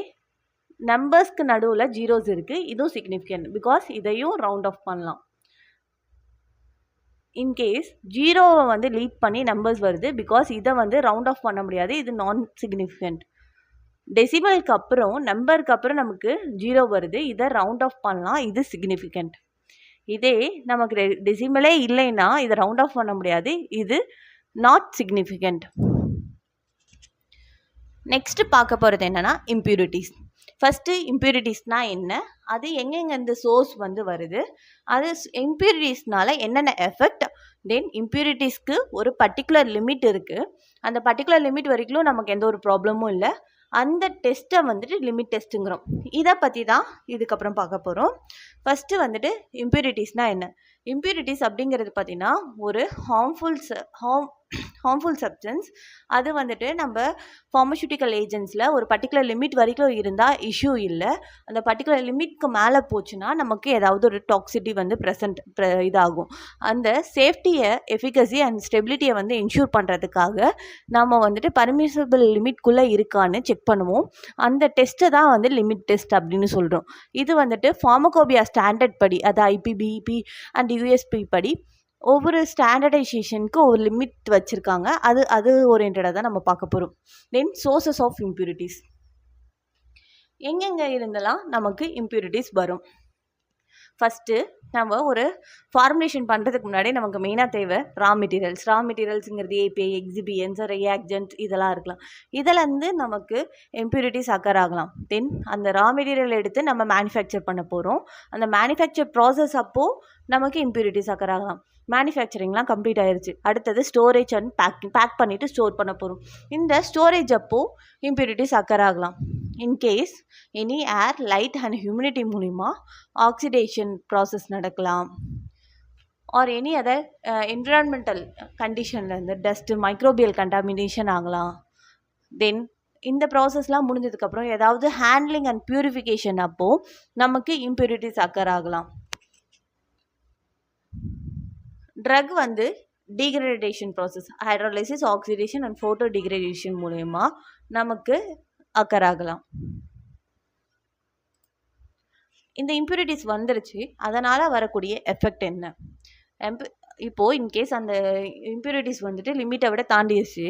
நம்பர்ஸ்க்கு நடுவில் ஜீரோஸ் இருக்குது, இதுவும் சிக்னிஃபிகண்ட், பிகாஸ் இதையும் ரவுண்ட் ஆஃப் பண்ணலாம். இன்கேஸ் ஜீரோவை வந்து லீட் பண்ணி நம்பர்ஸ் வருது, பிகாஸ் இதை வந்து ரவுண்ட் ஆஃப் பண்ண முடியாது, இது நான் சிக்னிஃபிகண்ட். டெசிமலுக்கு அப்புறம் நம்பருக்கு அப்புறம் நமக்கு ஜீரோ வருது, இதை ரவுண்ட் ஆஃப் பண்ணலாம், இது சிக்னிஃபிகண்ட். இதே நமக்கு டெசிமலே இல்லைன்னா இதை ரவுண்ட் ஆஃப் பண்ண முடியாது, இது நாட் சிக்னிஃபிகண்ட். நெக்ஸ்ட்டு பார்க்க போகிறது என்னென்னா இம்ப்யூரிட்டிஸ். ஃபஸ்ட்டு இம்ப்யூரிட்டிஸ்னால் என்ன, அது எங்கெங்கே சோர்ஸ் வந்து வருது, அது இம்ப்யூரிட்டிஸ்னால என்னென்ன எஃபெக்ட், தென் இம்ப்யூரிட்டிஸ்க்கு ஒரு பர்டிகுலர் லிமிட் இருக்குது, அந்த பர்டிகுலர் லிமிட் வரைக்கும் நமக்கு எந்த ஒரு ப்ராப்ளமும் இல்லை, அந்த டெஸ்ட்டை வந்துட்டு லிமிட் டெஸ்ட்டுங்கிறோம். இதை பற்றி தான் இதுக்கப்புறம் பார்க்க போகிறோம். ஃபஸ்ட்டு வந்துட்டு இம்ப்யூரிட்டிஸ்னால் என்ன. இம்ப்யூரிட்டிஸ் அப்படிங்கிறது பார்த்திங்கன்னா ஒரு ஹார்ம்ஃபுல் சப்ஸ்டன்ஸ். அது வந்துட்டு நம்ம ஃபார்மசூட்டிக்கல் ஏஜென்ட்ஸில் ஒரு பர்டிகுலர் லிமிட் வரைக்கும் இருந்தால் இஷ்யூ இல்லை, அந்த பர்டிகுலர் லிமிட்க்கு மேலே போச்சுன்னா நமக்கு ஏதாவது ஒரு டாக்ஸிட்டி வந்து இதாகும். அந்த சேஃப்டியை, எஃபிகசி அண்ட் ஸ்டெபிலிட்டியை வந்து இன்ஷூர் பண்ணுறதுக்காக நம்ம வந்துட்டு பர்மிசபிள் லிமிட்குள்ளே இருக்கான்னு செக் பண்ணுவோம். அந்த டெஸ்ட்டை தான் வந்து லிமிட் டெஸ்ட் அப்படின்னு சொல்கிறோம். இது வந்துட்டு ஃபார்மகோபியா ஸ்டாண்டர்ட் படி, அது ஐபிபிபி அண்ட் யூஎஸ்பி படி ஒவ்வொரு ஸ்டாண்டர்டைசேஷனுக்கு ஒரு லிமிட் வச்சுருக்காங்க. அது ஓரியன்டாக தான் நம்ம பார்க்க போகிறோம். தென் சோர்சஸ் ஆஃப் இம்ப்யூரிட்டிஸ். எங்கெங்கே இருந்தெல்லாம் நமக்கு இம்ப்யூரிட்டிஸ் வரும். ஃபஸ்ட்டு நம்ம ஒரு ஃபார்முலேஷன் பண்ணுறதுக்கு முன்னாடி நமக்கு மெயினாக தேவை ரா மெட்டீரியல்ஸுங்கிறது ஏபிஐ, எக்ஸிபியன்ஸ், ரியாக்ஜென்ட் இதெல்லாம் இருக்கலாம். இதிலேருந்து நமக்கு இம்ப்யூரிட்டிஸ் அக்கர் ஆகலாம். தென் அந்த ரா மெட்டீரியல் எடுத்து நம்ம மேனுஃபேக்சர் பண்ண போகிறோம். அந்த மேனுஃபேக்சர் ப்ராசஸ் அப்போது நமக்கு இம்ப்யூரிட்டிஸ் அக்கர் ஆகலாம். மேனுஃபேக்சரிங்லாம் கம்ப்ளீட் ஆயிடுச்சு, அடுத்தது ஸ்டோரேஜ் அண்ட் பேக் பண்ணிவிட்டு ஸ்டோர் பண்ண போகிறோம். இந்த ஸ்டோரேஜ் அப்போது இம்ப்யூரிட்டிஸ் அக்கர் ஆகலாம். In case any air, light and humidity மூலிமா ஆக்சிடேஷன் ப்ராசஸ் நடக்கலாம். ஆர் எனி அதர் என்விரான்மெண்டல் கண்டிஷன்லேருந்து டஸ்ட்டு, மைக்ரோபியல் கண்டாமினேஷன் ஆகலாம். தென் இந்த ப்ராசஸ்லாம் முடிஞ்சதுக்கப்புறம் ஏதாவது ஹேண்ட்லிங் அண்ட் பியூரிஃபிகேஷன் அப்போது நமக்கு இம்ப்யூரிட்டிஸ் அக்கர் ஆகலாம். ட்ரக் வந்து degradation process, hydrolysis, oxidation and photo degradation மூலயமா நமக்கு அக்கர் ஆகலாம். இந்த இம்ப்யூரிட்டிஸ் வந்துருச்சு, அதனால் வரக்கூடிய எஃபெக்ட் என்ன. இப்போது இன்கேஸ் அந்த இம்ப்யூரிட்டிஸ் வந்துட்டு லிமிட்டை விட தாண்டிடுச்சு,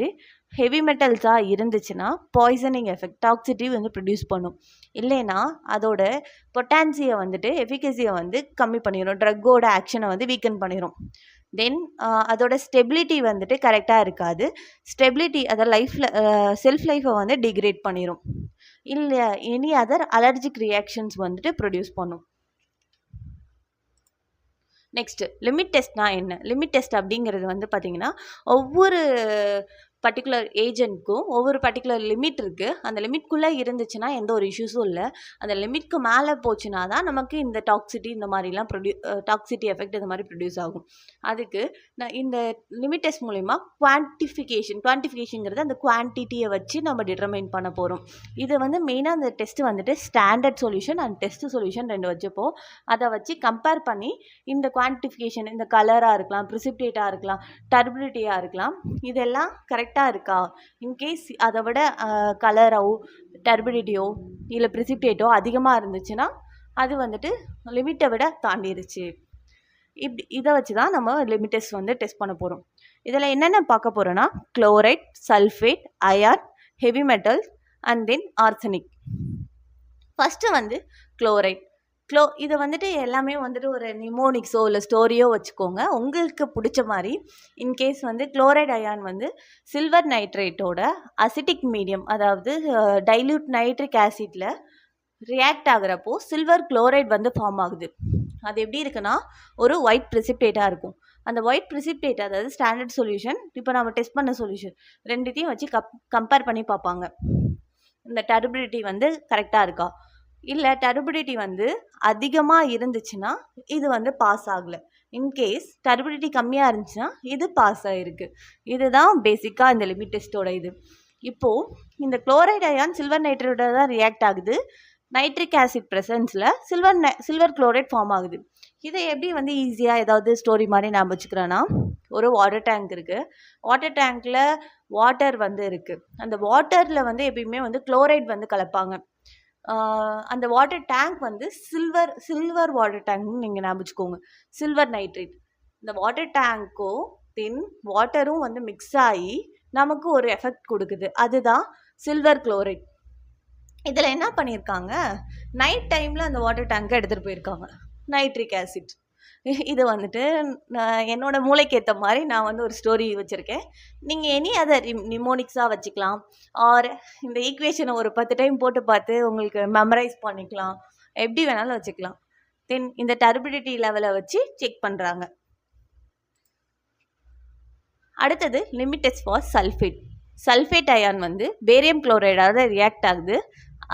ஹெவி மெட்டல்ஸாக இருந்துச்சுன்னா பாய்சனிங் எஃபெக்ட், டாக்ஸிட்டி வந்து ப்ரொடியூஸ் பண்ணும். இல்லைன்னா அதோட பொட்டான்சியை வந்துட்டு எஃபிகசியை வந்து கம்மி பண்ணிடும், ட்ரக்கோட ஆக்ஷனை வந்து வீக்கன் பண்ணிடும். தென் அதோட ஸ்டெபிலிட்டி வந்துட்டு கரெக்டாக இருக்காது. ஸ்டெபிலிட்டி அதை செல்ஃப் லைஃப்பை வந்து டிகிரேட் பண்ணிடும். இல்லை எனி அதர் அலர்ஜிக் ரியாக்ஷன்ஸ் வந்துட்டு ப்ரொடியூஸ் பண்ணும். நெக்ஸ்ட்டு லிமிட் டெஸ்ட்னால் என்ன. லிமிட் டெஸ்ட் அப்படிங்கிறது வந்து பார்த்திங்கன்னா ஒவ்வொரு பர்டிகுலர் ஏஜென்ட்க்கும் ஒவ்வொரு பர்டிகுலர் லிமிட் இருக்குது. அந்த லிமிட்குள்ளே இருந்துச்சுன்னா எந்த ஒரு இஷ்யூஸும் இல்லை. அந்த லிமிட்க்கு மேலே போச்சுன்னா தான் நமக்கு இந்த டாக்ஸிட்டி இந்த மாதிரிலாம் டாக்ஸிட்டி எஃபெக்ட் இந்த மாதிரி ப்ரொடியூஸ் ஆகும். அதுக்கு இந்த லிமிட் டெஸ்ட் மூலிமா குவான்டிஃபிகேஷனுங்கிறது அந்த குவான்டிட்டியை வச்சு நம்ம டிட்டர்மைன் பண்ண போகிறோம். இது வந்து மெயினாக அந்த டெஸ்ட்டு வந்துட்டு standard solution and test solution 2 வச்சுப்போம். அதை வச்சு கம்பேர் பண்ணி இந்த குவான்டிஃபிகேஷன், இந்த கலராக இருக்கலாம், ப்ரிசிபிடேட்டாக இருக்கலாம், டர்பிலிட்டியாக இருக்கலாம், இதெல்லாம் கரெக்டாக இருக்கா. இன்கேஸ் அதை விட கலரோ, டர்பிலிட்டியோ இல்லை ப்ரிசிபிடேட்டோ அதிகமாக இருந்துச்சுன்னா அது வந்துட்டு லிமிட்டை விட தாண்டிடுச்சு. இதை வச்சு தான் நம்ம லிமிட் டெஸ்ட் வந்து டெஸ்ட் பண்ண போகிறோம். இதில் என்னென்ன பார்க்க போகிறோன்னா chloride, sulphate, ion, heavy metals and then arsenic. First வந்து குளோரைட். இது வந்துட்டு எல்லாமே வந்துட்டு ஒரு நிமோனிக்ஸோ இல்லை ஸ்டோரியோ வச்சுக்கோங்க உங்களுக்கு பிடிச்ச மாதிரி. இன்கேஸ் வந்து குளோரைட் அயான் வந்து சில்வர் நைட்ரேட்டோட அசிட்டிக் மீடியம், அதாவது டைல்யூட் நைட்ரிக் ஆசிட்டில் ரியாக்ட் ஆகிறப்போ சில்வர் குளோரைட் வந்து ஃபார்ம் ஆகுது. அது எப்படி இருக்குன்னா ஒரு ஒயிட் ப்ரிசிப்டேட்டாக இருக்கும். அந்த ஒயிட் ப்ரிசிப்டேட், அதாவது ஸ்டாண்டர்ட் சொல்யூஷன், இப்போ நம்ம டெஸ்ட் பண்ண சொல்யூஷன் ரெண்டுத்தையும் வச்சு கம்பேர் பண்ணி பார்ப்பாங்க. இந்த டர்பிடிட்டி வந்து கரெக்டாக இருக்கா, இல்லை டர்பிடிட்டி வந்து அதிகமாக இருந்துச்சுன்னா இது வந்து பாஸ் ஆகலை. இன்கேஸ் டர்பிடிட்டி கம்மியாக இருந்துச்சுன்னா இது பாஸ் ஆகிருக்கு. இதுதான் பேசிக்காக இந்த லிமிட் டெஸ்ட்டோட இது. இப்போது இந்த குளோரைட் அயான் சில்வர் நைட்ரேட்டோட தான் ரியாக்ட் ஆகுது. நைட்ரிக் ஆசிட் ப்ரெசன்ஸில் சில்வர் குளோரைட் ஃபார்ம் ஆகுது. இதை எப்படி வந்து ஈஸியாக ஏதாவது ஸ்டோரி மாதிரி நான் வச்சுக்கிறேன்னா, ஒரு வாட்டர் டேங்க் இருக்குது. வாட்டர் டேங்க்கில் வாட்டர் வந்து இருக்குது. அந்த வாட்டரில் வந்து எப்பயுமே வந்து குளோரைட் வந்து கலப்பாங்க. அந்த வாட்டர் டேங்க் வந்து சில்வர் வாட்டர் டேங்க்னு நீங்கள் ஞாபகிச்சுக்கோங்க. சில்வர் நைட்ரேட் இந்த வாட்டர் டேங்க்கும் தென் வாட்டரும் வந்து மிக்ஸ் ஆகி நமக்கு ஒரு எஃபெக்ட் கொடுக்குது. அதுதான் சில்வர் குளோரைட். இதில் என்ன பண்ணியிருக்காங்க, நைட் டைமில் அந்த வாட்டர் டேங்கை எடுத்துகிட்டு போயிருக்காங்க. நைட்ரிக் ஆசிட் இது வந்துட்டு என்னோட மூளைக்கு ஏற்ற மாதிரி நான் வந்து ஒரு ஸ்டோரி வச்சுருக்கேன். நீங்கள் எனி அதை நிமோனிக்ஸாக வச்சுக்கலாம், ஆர் இந்த ஈக்குவேஷனை ஒரு 10 டைம் போட்டு பார்த்து உங்களுக்கு மெமரைஸ் பண்ணிக்கலாம், எப்படி வேணாலும் வச்சுக்கலாம். தென் இந்த டர்பிடிட்டி லெவலை வச்சு செக் பண்ணுறாங்க. அடுத்தது limit test for sulphate. Sulphate ion வந்து பேரியம் குளோரைடோட ரியாக்ட் ஆகுது.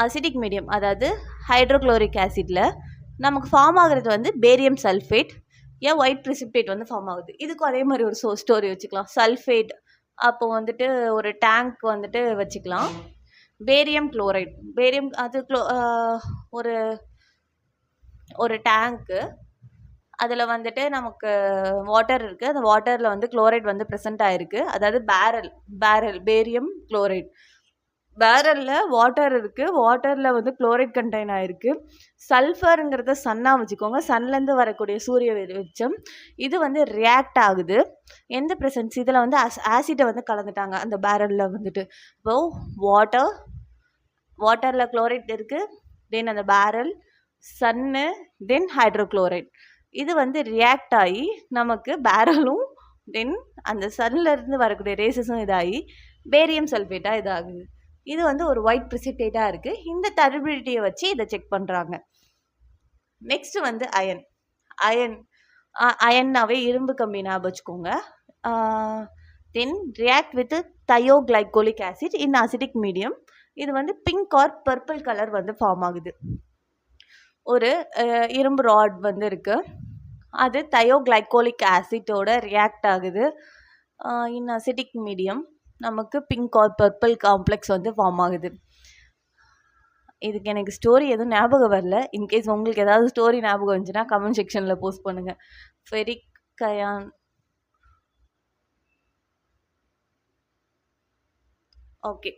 அசிட்டிக் மீடியம், அதாவது ஹைட்ரோக்ளோரிக் ஆசிட்டில் நமக்கு ஃபார்ம் ஆகுறது வந்து பேரியம் சல்ஃபேட், ஏன் ஒயிட் ப்ரிசிப்டேட் வந்து ஃபார்ம் ஆகுது. இதுக்கும் அதே மாதிரி ஒரு ஸ்டோரி வச்சுக்கலாம். சல்ஃபேட் அப்போ வந்துட்டு ஒரு டேங்க் வந்துட்டு வச்சுக்கலாம். பேரியம் குளோரைட், பேரியம் அது ஒரு டேங்க்கு, அதில் வந்துட்டு நமக்கு வாட்டர் இருக்குது. அந்த வாட்டரில் வந்து குளோரைட் வந்து ப்ரெசென்ட் ஆகிருக்கு. அதாவது பேரல் பேரியம் குளோரைட், பேரலில் வாட்டர் இருக்குது, வாட்டரில் வந்து குளோரைட் கண்டெயின் ஆகிருக்கு. சல்ஃபருங்கிறத சன்னாக வச்சுக்கோங்க, சன்லேருந்து வரக்கூடிய சூரிய வெளிச்சம். இது வந்து ரியாக்ட் ஆகுது. எந்த ப்ரெசன்ஸ், இதில் வந்து ஆசிட்டை வந்து கலந்துட்டாங்க அந்த பேரலில் வந்துட்டு. இப்போது வாட்டரில் குளோரைட் இருக்குது, தென் அந்த பேரல், சன்னு, தென் ஹைட்ரோக்ளோரைட். இது வந்து ரியாக்ட் ஆகி நமக்கு பேரலும் தென் அந்த சன்லேருந்து வரக்கூடிய ரேசஸும் இதாகி பேரியம் சல்ஃபேட்டாக இதாகுது. இது வந்து ஒரு ஒயிட் ப்ரிசிப்டேட்டாக இருக்குது. இந்த டர்பிடிட்டியை வச்சு இதை செக் பண்ணுறாங்க. நெக்ஸ்ட் வந்து அயன்னாவே இரும்பு கம்பி ஞாபகம் வச்சுக்கோங்க. Then react with thioglycolic acid in acetic medium. இது வந்து பிங்க் ஆர் பர்பிள் கலர் வந்து ஃபார்ம் ஆகுது. ஒரு இரும்பு ராட் வந்து இருக்குது, அது தயோக்ளைகோலிக் ஆசிட்டோட ரியாக்ட் ஆகுது. இன் அசிட்டிக் மீடியம் நமக்கு பிங்க் ஆர் பர்பிள் காம்ப்ளெக்ஸ் வந்து ஃபார்ம் ஆகுது. இதுக்கு எனக்கு ஸ்டோரி எதுவும் ஞாபகம் வரல. இன்கேஸ் உங்களுக்கு ஏதாவது ஸ்டோரி ஞாபகம் வந்துச்சுன்னா கமெண்ட் செக்ஷனில் போஸ்ட் பண்ணுங்கள். ஃபெரிக் அயான், ஓகே,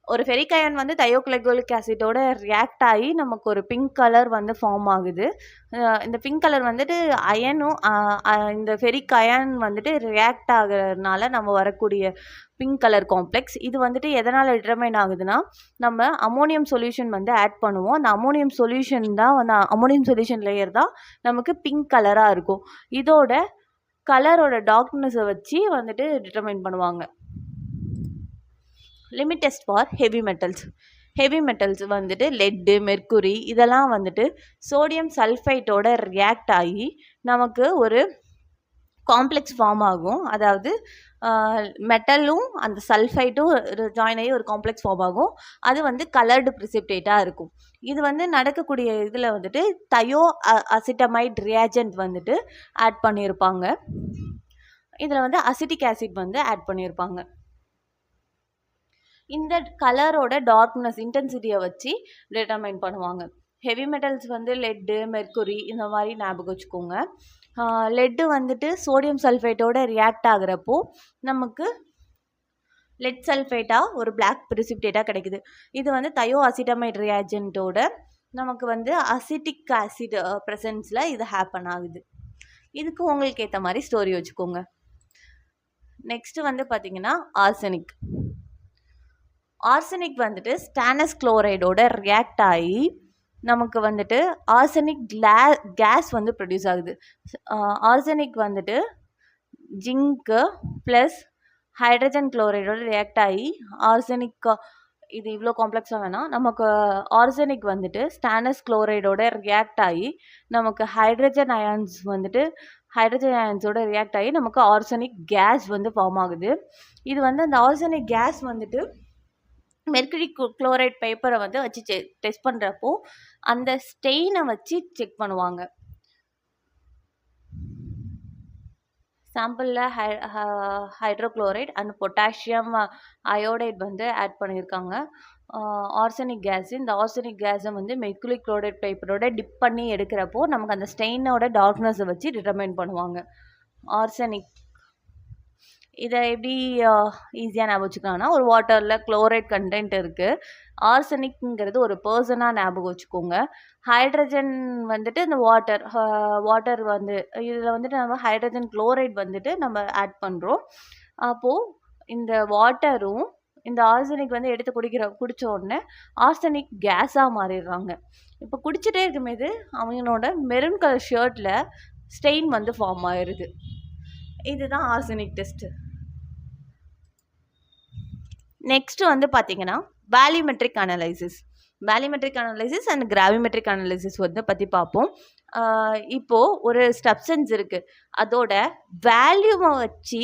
ஒரு ஃபெரிக் அயான் வந்து தயோக்ளைகோலிக் ஆசிட்டோட ரியாக்ட் ஆகி நமக்கு ஒரு பிங்க் கலர் வந்து ஃபார்ம் ஆகுது. இந்த பிங்க் கலர் வந்துட்டு அயனும் இந்த ஃபெரிக் அயான் வந்துட்டு ரியாக்ட் ஆகிறதுனால நம்ம வரக்கூடிய பிங்க் கலர் காம்ப்ளெக்ஸ். இது வந்துட்டு எதனால் டிட்டர்மைன் ஆகுதுன்னா, நம்ம அமோனியம் சொல்யூஷன் வந்து ஆட் பண்ணுவோம். அந்த அமோனியம் சொல்யூஷன் தான் வந்து அமோனியம் சொல்யூஷன் லேயர் தான் நமக்கு பிங்க் கலராக இருக்கும். இதோட கலரோட டார்க்னஸை வச்சு வந்துட்டு டிட்டர்மைன் பண்ணுவாங்க. Limit test for heavy metals. Heavy metals வந்துட்டு லெட்டு, மெர்க்குரி, இதெல்லாம் வந்துட்டு சோடியம் சல்ஃபைட்டோட ரியாக்ட் ஆகி நமக்கு ஒரு காம்ப்ளெக்ஸ் ஃபார்ம் ஆகும். அதாவது மெட்டலும் அந்த சல்ஃபைட்டும் ஜாயின் ஆகி ஒரு காம்ப்ளெக்ஸ் ஃபார்ம் ஆகும். அது வந்து கலர்டு ப்ரிசிப்டேட்டாக இருக்கும். இது வந்து நடக்கக்கூடிய இதில் வந்துட்டு அசிட்டமைட் ரியாஜென்ட் வந்துட்டு ஆட் பண்ணியிருப்பாங்க. இதில் வந்து அசிட்டிக் ஆசிட் வந்து ஆட் பண்ணியிருப்பாங்க. இந்த கலரோட டார்க்னஸ் இன்டென்சிட்டியை வச்சு டிட்டர்மைன் பண்ணுவாங்க. ஹெவி மெட்டல்ஸ் வந்து லெட்டு, மெர்க்குரி இந்த மாதிரி ஞாபகம் வச்சுக்கோங்க. லெட்டு வந்துட்டு சோடியம் சல்ஃபேட்டோட ரியாக்ட் ஆகிறப்போ நமக்கு லெட் சல்ஃபேட்டாக ஒரு பிளாக் ப்ரிசிப்டேட்டாக கிடைக்குது. இது வந்து அசிட்டமைட் ரியாஜென்ட்டோட நமக்கு வந்து அசிட்டிக் ஆசிட் ப்ரெசன்ஸில் இது ஹேப்பன் ஆகுது. இதுக்கு உங்களுக்கு ஏற்ற மாதிரி ஸ்டோரி வச்சுக்கோங்க. நெக்ஸ்ட்டு வந்து பார்த்தீங்கன்னா ஆர்சனிக். ஆர்சனிக் வந்துட்டு ஸ்டானஸ் குளோரைடோட ரியாக்ட் ஆகி நமக்கு வந்துட்டு ஆர்சனிக் கேஸ் வந்து ப்ரொடியூஸ் ஆகுது. ஆர்சனிக் வந்துட்டு ஜிங்க்கு ப்ளஸ் ஹைட்ரஜன் குளோரைடோட ரியாக்ட் ஆகி ஆர்சனிக், இது இவ்வளோ காம்ப்ளெக்ஸாக வேணாம், நமக்கு ஆர்சனிக் வந்துட்டு ஸ்டானஸ் குளோரைடோட ரியாக்ட் ஆகி நமக்கு ஹைட்ரஜன் அயான்ஸோட ரியாக்ட் ஆகி நமக்கு ஆர்சனிக் கேஸ் வந்து ஃபார்ம் ஆகுது. இது வந்து அந்த ஆர்சனிக் கேஸ் வந்துட்டு மெர்குரி குளோரைட் பேப்பரை வந்து வச்சு டெஸ்ட் பண்ணுறப்போ அந்த ஸ்டெயினை வச்சு செக் பண்ணுவாங்க. சாம்பிளில் ஹைட்ரோக்ளோரைட் அண்ட் பொட்டாசியம் அயோடைட் வந்து ஆட் பண்ணியிருக்காங்க. ஆர்சனிக் கேஸ், இந்த ஆர்சனிக் கேஸை வந்து மெர்குரி குளோரைட் பேப்பரோட டிப் பண்ணி எடுக்கிறப்போ நமக்கு அந்த ஸ்டெயினோட டார்க்னஸை வச்சு டிட்டர்மைன் பண்ணுவாங்க. ஆர்சனிக் இதை எப்படி ஈஸியாக ஞாபகம் வச்சுக்கலாம்னா, ஒரு வாட்டரில் குளோரைட் கண்டென்ட் இருக்குது. ஆர்சனிக்ங்கிறது ஒரு பர்சனாக ஞாபகம் வச்சுக்கோங்க. ஹைட்ரஜன் வந்துட்டு இந்த வாட்டர் வந்து இதில் வந்துட்டு நம்ம ஹைட்ரஜன் குளோரைட் வந்துட்டு நம்ம ஆட் பண்ணுறோம். அப்போது இந்த வாட்டரும் இந்த ஆர்சனிக் வந்து எடுத்து குடித்த உடனே ஆர்சனிக் கேஸாக மாறிடுறாங்க. இப்போ குடிச்சிட்டே இருக்கும்போது அவங்களோட மெரூன் கலர் ஷர்ட்டில் ஸ்டெயின் வந்து ஃபார்ம் ஆயிடுது. இதுதான் ஆர்சனிக் டெஸ்ட்டு. நெக்ஸ்ட்டு வந்து பார்த்தீங்கன்னா வேல்யூமெட்ரிக் அனலைசிஸ் அண்ட் கிராவிமெட்ரிக் அனலைசிஸ் வந்து பற்றி பார்ப்போம். இப்போது ஒரு சப்ஸ்டன்ஸ் இருக்குது, அதோட வேல்யூமை வச்சு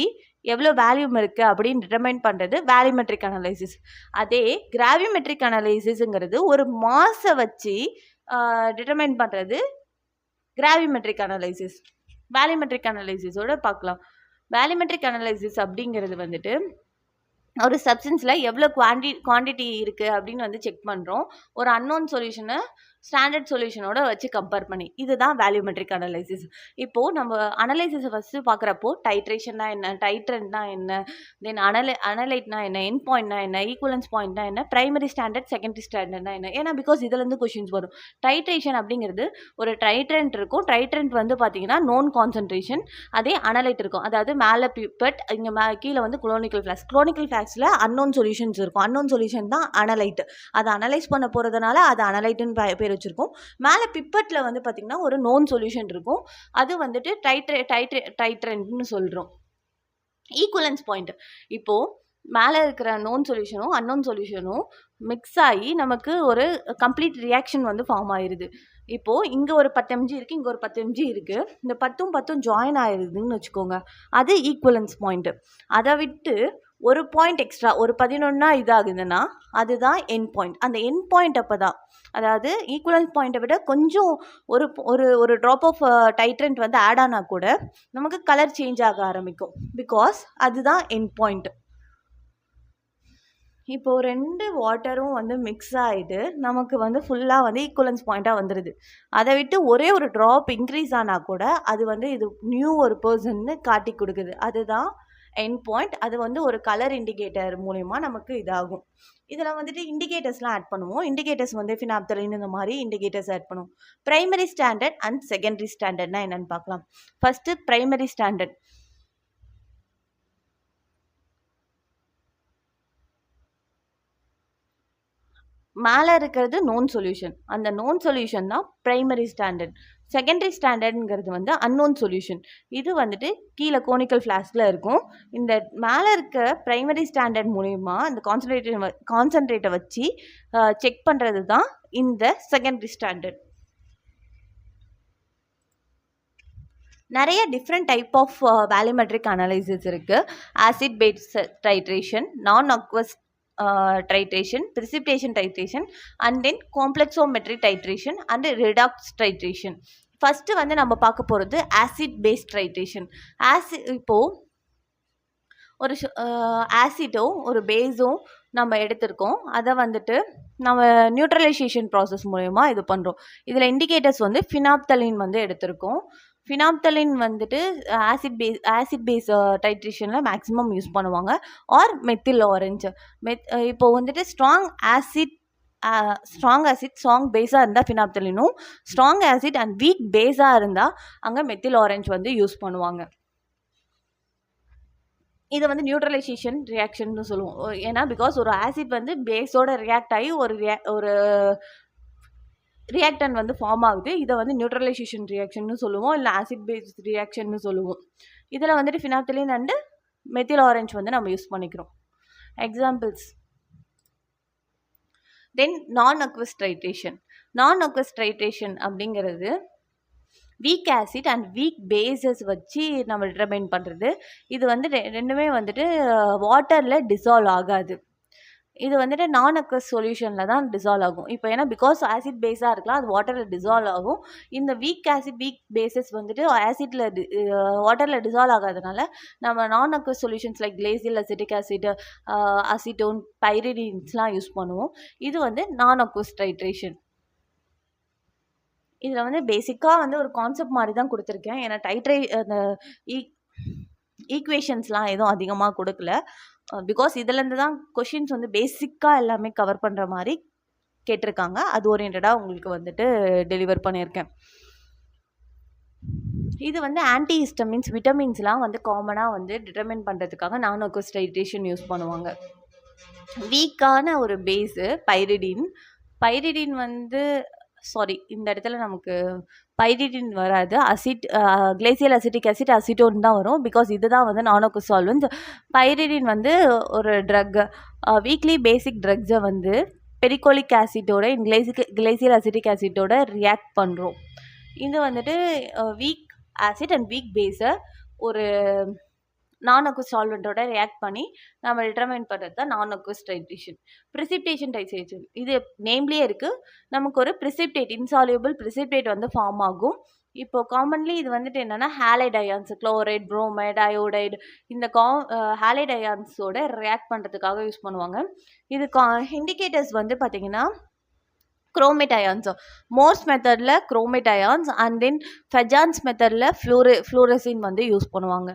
எவ்வளோ வேல்யூம் இருக்குது அப்படின்னு டிட்டர்மைன் பண்ணுறது வேல்யூமெட்ரிக் அனலைசிஸ். அதே கிராவிமெட்ரிக் அனலைசிஸுங்கிறது ஒரு மாஸை வச்சு டிட்டர்மைன் பண்ணுறது கிராவிமெட்ரிக் அனலைசிஸ். வேல்யூமெட்ரிக் அனலைசிஸோட பார்க்கலாம். வேல்யூமெட்ரிக் அனலைசிஸ் அப்படிங்கிறது வந்துட்டு ஒரு சப்ஸ்டன்ஸில் எவ்வளோ குவான்டிட்டி இருக்குது அப்படின்னு வந்து செக் பண்ணுறோம். ஒரு அன்னோன் சொல்யூஷனை ஸ்டாண்டர்ட் சொல்யூஷனோட வச்சு கம்பேர் பண்ணி. இதுதான் வேல்யூமெட்ரிக் அனலைசிஸ். இப்போது நம்ம அனலைசிஸை ஃபஸ்ட்டு பார்க்குறப்போ டைட்ரேஷன்னா என்ன, டைட்ரண்ட்னா என்ன, தென் அனலைட்னா என்ன, என் பாயிண்ட்னா என்ன, ஈக்குவலன்ஸ் பாயிண்ட்னா என்ன, பிரைமரி ஸ்டாண்டர்ட் செகண்டரி ஸ்டாண்டர்ட்னா என்ன. ஏன்னா பிகாஸ் இதுலேருந்து கொஷின்ஸ் வரும். டைட்ரேஷன் அப்படிங்கிறது ஒரு டைட்ரண்ட் இருக்கும். டைட்ரண்ட் வந்து பார்த்தீங்கன்னா நோன் கான்சன்ட்ரேஷன். அதே அனலைட் இருக்கும், அதாவது மேலே பிப்பட், இங்கே கீழே வந்து குளோனிக்கல் ஃப்ளாக்ஸில் அன்னோன் சொல்யூஷன்ஸ் இருக்கும். அன்னோன் சொல்யூஷன் தான் அனலைட். அதை அனலைஸ் பண்ண போகிறதுனால அது அனலைட்டுன்னு பேர் வச்சுருக்கோம். மேலே பிப்பட்டில் வந்து பார்த்திங்கன்னா ஒரு நோன் சொல்யூஷன் இருக்கும், அது வந்துட்டு டைட்ரண்ட்னு சொல்கிறோம். ஈக்குவலன்ஸ் பாயிண்ட், இப்போது மேலே இருக்கிற நோன் சொல்யூஷனும் அன்னோன் சொல்யூஷனும் மிக்ஸ் ஆகி நமக்கு ஒரு கம்ப்ளீட் ரியாக்ஷன் வந்து ஃபார்ம் ஆயிடுது. இப்போது இங்கே ஒரு 10 mg இருக்குது, இங்கே ஒரு 10 mg இருக்குது, இந்த 10 ஜாயின் ஆயிடுதுன்னு வச்சுக்கோங்க, அது ஈக்குவலன்ஸ் பாயிண்ட்டு. அதை விட்டு ஒரு பாயிண்ட் எக்ஸ்ட்ரா, ஒரு 11 இதாகுதுன்னா அதுதான் என் பாயிண்ட். அந்த என் பாயிண்ட் அப்போ தான், அதாவது ஈக்குவலன்ஸ் பாயிண்ட்டை விட கொஞ்சம் ஒரு ஒரு ஒரு ட்ராப் ஆஃப் டைட்ரண்ட் வந்து ஆட் ஆனால் கூட நமக்கு கலர் சேஞ்ச் ஆக ஆரம்பிக்கும், பிகாஸ் அதுதான் என் பாயிண்ட். இப்போது 2 வாட்டரும் வந்து மிக்ஸ் ஆகிட்டு நமக்கு வந்து ஃபுல்லாக வந்து ஈக்குவலன்ஸ் பாயிண்ட்டாக வந்துடுது. அதை விட்டு ஒரே ஒரு ட்ராப் இன்க்ரீஸ் ஆனால் கூட அது வந்து இது நியூ ஒரு பர்சன்னு காட்டி கொடுக்குது, அதுதான் எண்ட் பாயிண்ட். அது வந்து ஒரு கலர் இண்டிகேட்டர் மூலமா நமக்கு இதாகும். இதில் வந்துட்டு இண்டிகேட்டர்ஸ்லாம் ஆட் பண்ணுவோம். இண்டிகேட்டர்ஸ் வந்து ஃபினாப்தலின் இந்த மாதிரி இண்டிகேட்டர்ஸ் ஆட் பண்ணுவோம். பிரைமரி ஸ்டாண்டர்ட் அண்ட் செகண்டரி ஸ்டாண்டர்ட்னா என்னென்னு பார்க்கலாம். First primary standard. மேலே இருக்கிறது நோன் சொல்யூஷன், அந்த நோன் சொல்யூஷன் தான் பிரைமரி ஸ்டாண்டர்ட். செகண்டரி ஸ்டாண்டர்டுங்கிறது வந்து அன்னோன் சொல்யூஷன். இது வந்துட்டு கீழே கோனிக்கல் ஃப்ளாஸ்கில் இருக்கும். இந்த மேலே இருக்க பிரைமரி ஸ்டாண்டர்ட் மூலயமா அந்த கான்சன்ட்ரேட்டை வச்சு செக் பண்ணுறது தான் இந்த செகண்டரி ஸ்டாண்டர்ட். நிறைய டிஃப்ரெண்ட் டைப் ஆஃப் வேல்யூமெட்ரிக் அனலைசிஸ் இருக்குது. ஆசிட் பேஸ் டைட்ரேஷன், நான் aqueous titration, precipitation titration, and then complexometry titration and redox titration. First வந்து நம்ம பார்க்க போகிறது ஆசிட் பேஸ் டைட்ரேஷன். இப்போது ஒரு ஆசிட்டும் ஒரு பேஸும் நம்ம எடுத்திருக்கோம், அதை வந்துட்டு நம்ம நியூட்ரலைசேஷன் ப்ராசஸ் மூலமா இது பண்ணுறோம். இதில் இண்டிகேட்டர்ஸ் வந்து ஃபினாப்தலின் வந்து எடுத்திருக்கோம். ஃபினாப்தலின் வந்துட்டு ஆசிட் பேஸ் டைட்ரேஷனில் மேக்ஸிமம் யூஸ் பண்ணுவாங்க. Or methyl orange. இப்போது வந்துட்டு strong acid strong acid strong பேஸாக இருந்தால் ஃபினாப்தலினும், ஸ்ட்ராங் ஆசிட் அண்ட் வீக் பேஸாக இருந்தால் அங்கே மெத்தில் ஆரஞ்சு வந்து யூஸ் பண்ணுவாங்க. இதை வந்து நியூட்ரலைசேஷன் ரியாக்ஷன்னு சொல்லுவோம். ஏன்னா பிகாஸ் ஒரு ஆசிட் வந்து பேஸோட ரியாக்ட் ஆகி ஒரு ரியாக்டன் வந்து ஃபார்ம் ஆகுது. இதை வந்து நியூட்ரலைசேஷன் ரியாக்ஷன்னு சொல்லுவோம், இல்லை ஆசிட் பேஸ் ரியாக்ஷன்னு சொல்லுவோம். இதில் வந்துட்டு ஃபினாப்தலின் அண்டு மெத்தில் ஆரஞ்சு வந்து நம்ம யூஸ் பண்ணிக்கிறோம். எக்ஸாம்பிள்ஸ். தென் நான் அக்வஸ் ட்ரைட்ரேஷன். நான் அக்வஸ் ட்ரைட்ரேஷன் அப்படிங்கிறது week acid and week bases வச்சு நம்ம டிட்டர்மைன் பண்ணுறது. இது வந்து ரெண்டுமே வந்துட்டு வாட்டரில் டிசால்வ் ஆகாது. இது வந்துட்டு நான் அக்வஸ் சொல்யூஷனில் தான் டிசால்வ் ஆகும். இப்போ ஏன்னா பிகாஸ் ஆசிட் பேஸாக இருக்கலாம், அது வாட்டரில் டிசால்வ் ஆகும். இந்த வீக் ஆசிட் வீக் பேஸஸ் வந்துட்டு ஆசிட்டில் வாட்டரில் டிசால்வ் ஆகாதனால நம்ம non aqueous solutions like glacial acetic acid, acetone, பைரிடின்ஸ்லாம் யூஸ் பண்ணுவோம். இது வந்து நான் அக்வஸ் ட்ரைட்ரேஷன். இதில் வந்து பேசிக்காக வந்து ஒரு கான்செப்ட் மாதிரி தான் கொடுத்துருக்கேன். ஏன்னா அந்த ஈக்குவேஷன்ஸ்லாம் எதுவும் அதிகமாக கொடுக்கல. பிகாஸ் இதுலேருந்து தான் கொஷின்ஸ் வந்து பேசிக்காக எல்லாமே கவர் பண்ணுற மாதிரி கேட்டிருக்காங்க. அது ஓரியன்டாக உங்களுக்கு வந்துட்டு டெலிவர் பண்ணியிருக்கேன். இது வந்து ஆன்டி ஹிஸ்டமின்ஸ் விட்டமின்ஸ்லாம் வந்து காமனாக வந்து டிட்டர்மைன் பண்ணுறதுக்காக நான் அக்வஸ் ட்ரைட்ரேஷன் யூஸ் பண்ணுவாங்க. வீக்கான ஒரு பேஸு பைரிடின் வந்து இந்த இடத்துல நமக்கு பைரிடின் வராது, கிளேசியல் அசிட்டிக் ஆசிட் அசிட்டோன் தான் வரும். பிகாஸ் இதுதான் வந்து நான் அக்வஸ் சால்வெண்ட். பைரிடின் வந்து ஒரு ட்ரக், வீக்லி பேசிக் ட்ரக்ஸை வந்து பெரிகோலிக் ஆசிட்டோட கிளேசியல் அசிட்டிக் ஆசிட்டோட ரியாக்ட் பண்ணுறோம். இது வந்துட்டு வீக் ஆசிட் அண்ட் வீக் பேஸை ஒரு நான் அக்வஸ் சால்வெண்ட்டோட ரியாக்ட் பண்ணி நம்ம டிட்டர்மைன் பண்ணுறது தான் நான் அக்வஸ் ட்ரைட்ரேஷன். ப்ரிசிப்டேஷன் டைசேஷன் இது நேம்லேயே இருக்குது. நமக்கு ஒரு ப்ரிசிப்டேட், இன்சால்யூபிள் ப்ரிசிப்டேட் வந்து ஃபார்ம் ஆகும். இப்போ காமன்லி இது வந்துட்டு என்னென்னா halide ions, chloride, bromide, iodide, இந்த ஹேலைட் அயான்ஸோட ரியாக்ட் பண்ணுறதுக்காக யூஸ் பண்ணுவாங்க. இது இண்டிகேட்டர்ஸ் வந்து பார்த்திங்கன்னா குரோமேட் அயான்ஸ், மோர்ஸ் மெத்தடில் குரோமேட் அயான்ஸ் அண்ட் தென் ஃபெஜான்ஸ் மெத்தடில் ஃப்ளூரசின் வந்து யூஸ் பண்ணுவாங்க.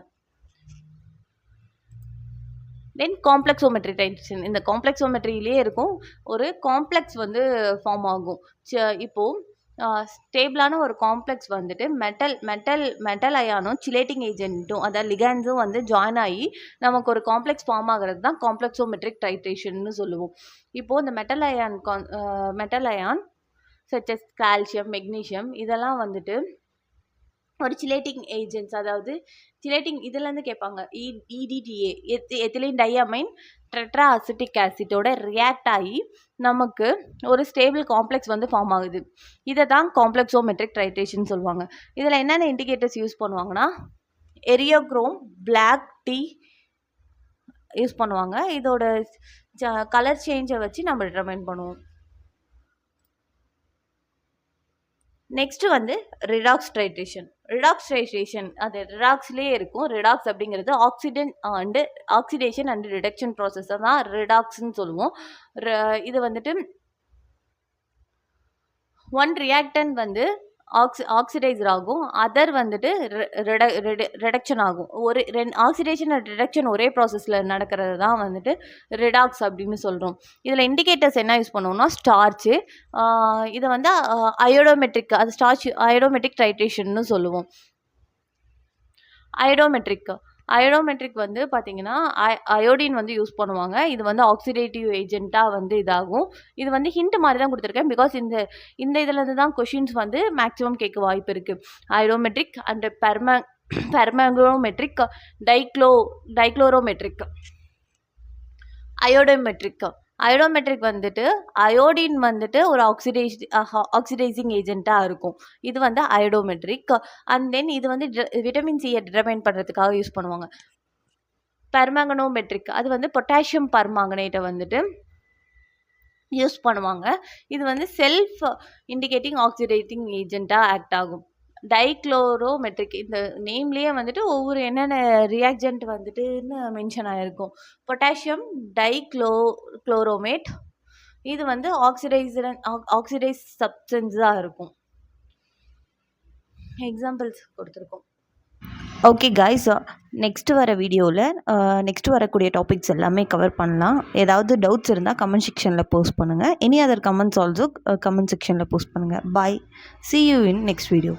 தென் காம்ப்ளெக்ஸோமெட்ரி டைட்ரேஷன். இந்த காம்ப்ளெக்ஸோமெட்ரியிலே இருக்கும், ஒரு காம்ப்ளெக்ஸ் வந்து ஃபார்ம் ஆகும். இப்போது ஸ்டேபிளான ஒரு காம்ப்ளெக்ஸ் வந்துட்டு மெட்டல் அயானும் சிலேட்டிங் ஏஜென்ட்டும், அதாவது லிகாண்ட்ஸும் வந்து ஜாயின் ஆகி நமக்கு ஒரு காம்ப்ளெக்ஸ் ஃபார்ம் ஆகிறது தான் காம்ப்ளெக்ஸோமெட்ரிக் டைட்ரேஷன்னு சொல்லுவோம். இப்போது இந்த மெட்டல் அயான் சச்சஸ் கால்சியம், மெக்னீஷியம் இதெல்லாம் வந்துட்டு ஒரு சிலேட்டிங் ஏஜென்ட்ஸ், அதாவது சிலேட்டிங் இதுலேருந்து கேட்பாங்க. EDTA ethylene diamine tetra acetic ஆசிட்டோட ரியாக்ட் ஆகி நமக்கு ஒரு ஸ்டேபிள் காம்ப்ளெக்ஸ் வந்து ஃபார்ம் ஆகுது. இதை தான் காம்ப்ளெக்ஸோமெட்ரிக் ட்ரைட்ரேஷன் சொல்லுவாங்க. இதில் என்னென்ன இண்டிகேட்டர்ஸ் யூஸ் பண்ணுவாங்கன்னா எரியோக்ரோம், பிளாக் டீ யூஸ் பண்ணுவாங்க. இதோட கலர் சேஞ்சை வச்சு நம்ம டிட்டர்மைன் பண்ணுவோம். நெக்ஸ்ட்டு வந்து ரிடாக்ஸ் ட்ரைட்ரேஷன். அது ரிடாக்ஸ்லேயே இருக்கும். ரிடாக்ஸ் அப்படிங்கிறது ஆக்சிடேஷன் அண்ட் ரிடக்ஷன் ப்ராசஸை தான் ரிடாக்ஸ்ன்னு சொல்லுவோம். இது வந்துட்டு ஒன் ரியாக்டன் வந்து ஆக்சிடைசர் ஆகும், அதர் வந்துட்டு ரிடக்ஷன் ஆகும். ஒரு ஆக்சிடேஷன் அண்ட் ரிடக்ஷன் ஒரே ப்ராசஸில் நடக்கிறது தான் வந்துட்டு ரிடாக்ஸ் அப்படின்னு சொல்கிறோம். இதில் இண்டிகேட்டர்ஸ் என்ன யூஸ் பண்ணுவோம்னா ஸ்டார்ச்சு, இதை வந்து அயோடோமெட்ரிக், அது அயோடோமெட்ரிக் ட்ரைட்ரேஷன்னு சொல்லுவோம். அயோடோமெட்ரிக் வந்து பார்த்திங்கன்னா அயோடின் வந்து யூஸ் பண்ணுவாங்க. இது வந்து ஆக்சிடேட்டிவ் ஏஜென்ட்டாக வந்து இதாகும். இது வந்து ஹிண்ட் மாதிரி தான் கொடுத்துருக்கேன். பிகாஸ் இந்த இதுலேருந்து தான் கொஷின்ஸ் வந்து மேக்ஸிமம் கேட்க வாய்ப்பு இருக்குது. Iodometric and permanganometric, dichlorometric. Iodometric வந்துட்டு அயோடின் வந்துட்டு ஒரு ஆக்சிடைசிங் ஏஜென்ட்டாக இருக்கும். இது வந்து அயோடோமெட்ரிக். அண்ட் தென் இது வந்து விட்டமின் சியை டிட்டர்மைன் பண்ணுறதுக்காக யூஸ் பண்ணுவாங்க. பெர்மேங்கனோமெட்ரிக், அது வந்து பொட்டாசியம் பர்மாங்கனேட்டை வந்துட்டு யூஸ் பண்ணுவாங்க. இது வந்து செல்ஃப் இண்டிகேட்டிங் ஆக்சிடேட்டிங் ஏஜென்ட்டாக ஆக்ட் ஆகும். டைக்ளோரோமெட்ரிக், இந்த நேம்லேயே வந்துட்டு ஒவ்வொரு என்னென்ன ரியாக்ஜென்ட் வந்துட்டுன்னு மென்ஷன் ஆகிருக்கும். பொட்டாசியம் டைக்ளோரோமேட், இது வந்து ஆக்சிடைஸ் சப்ஸ்டன்ஸாக இருக்கும். எக்ஸாம்பிள்ஸ் கொடுத்துருக்கோம். ஓகே காய்ஸ், நெக்ஸ்ட்டு வர வீடியோவில் நெக்ஸ்ட்டு வரக்கூடிய டாபிக்ஸ் எல்லாமே கவர் பண்ணலாம். ஏதாவது டவுட்ஸ் இருந்தால் கமெண்ட் செக்ஷனில் போஸ்ட் பண்ணுங்கள். Any other comments also comment செக்ஷனில் போஸ்ட் பண்ணுங்கள். பாய். See you in next video.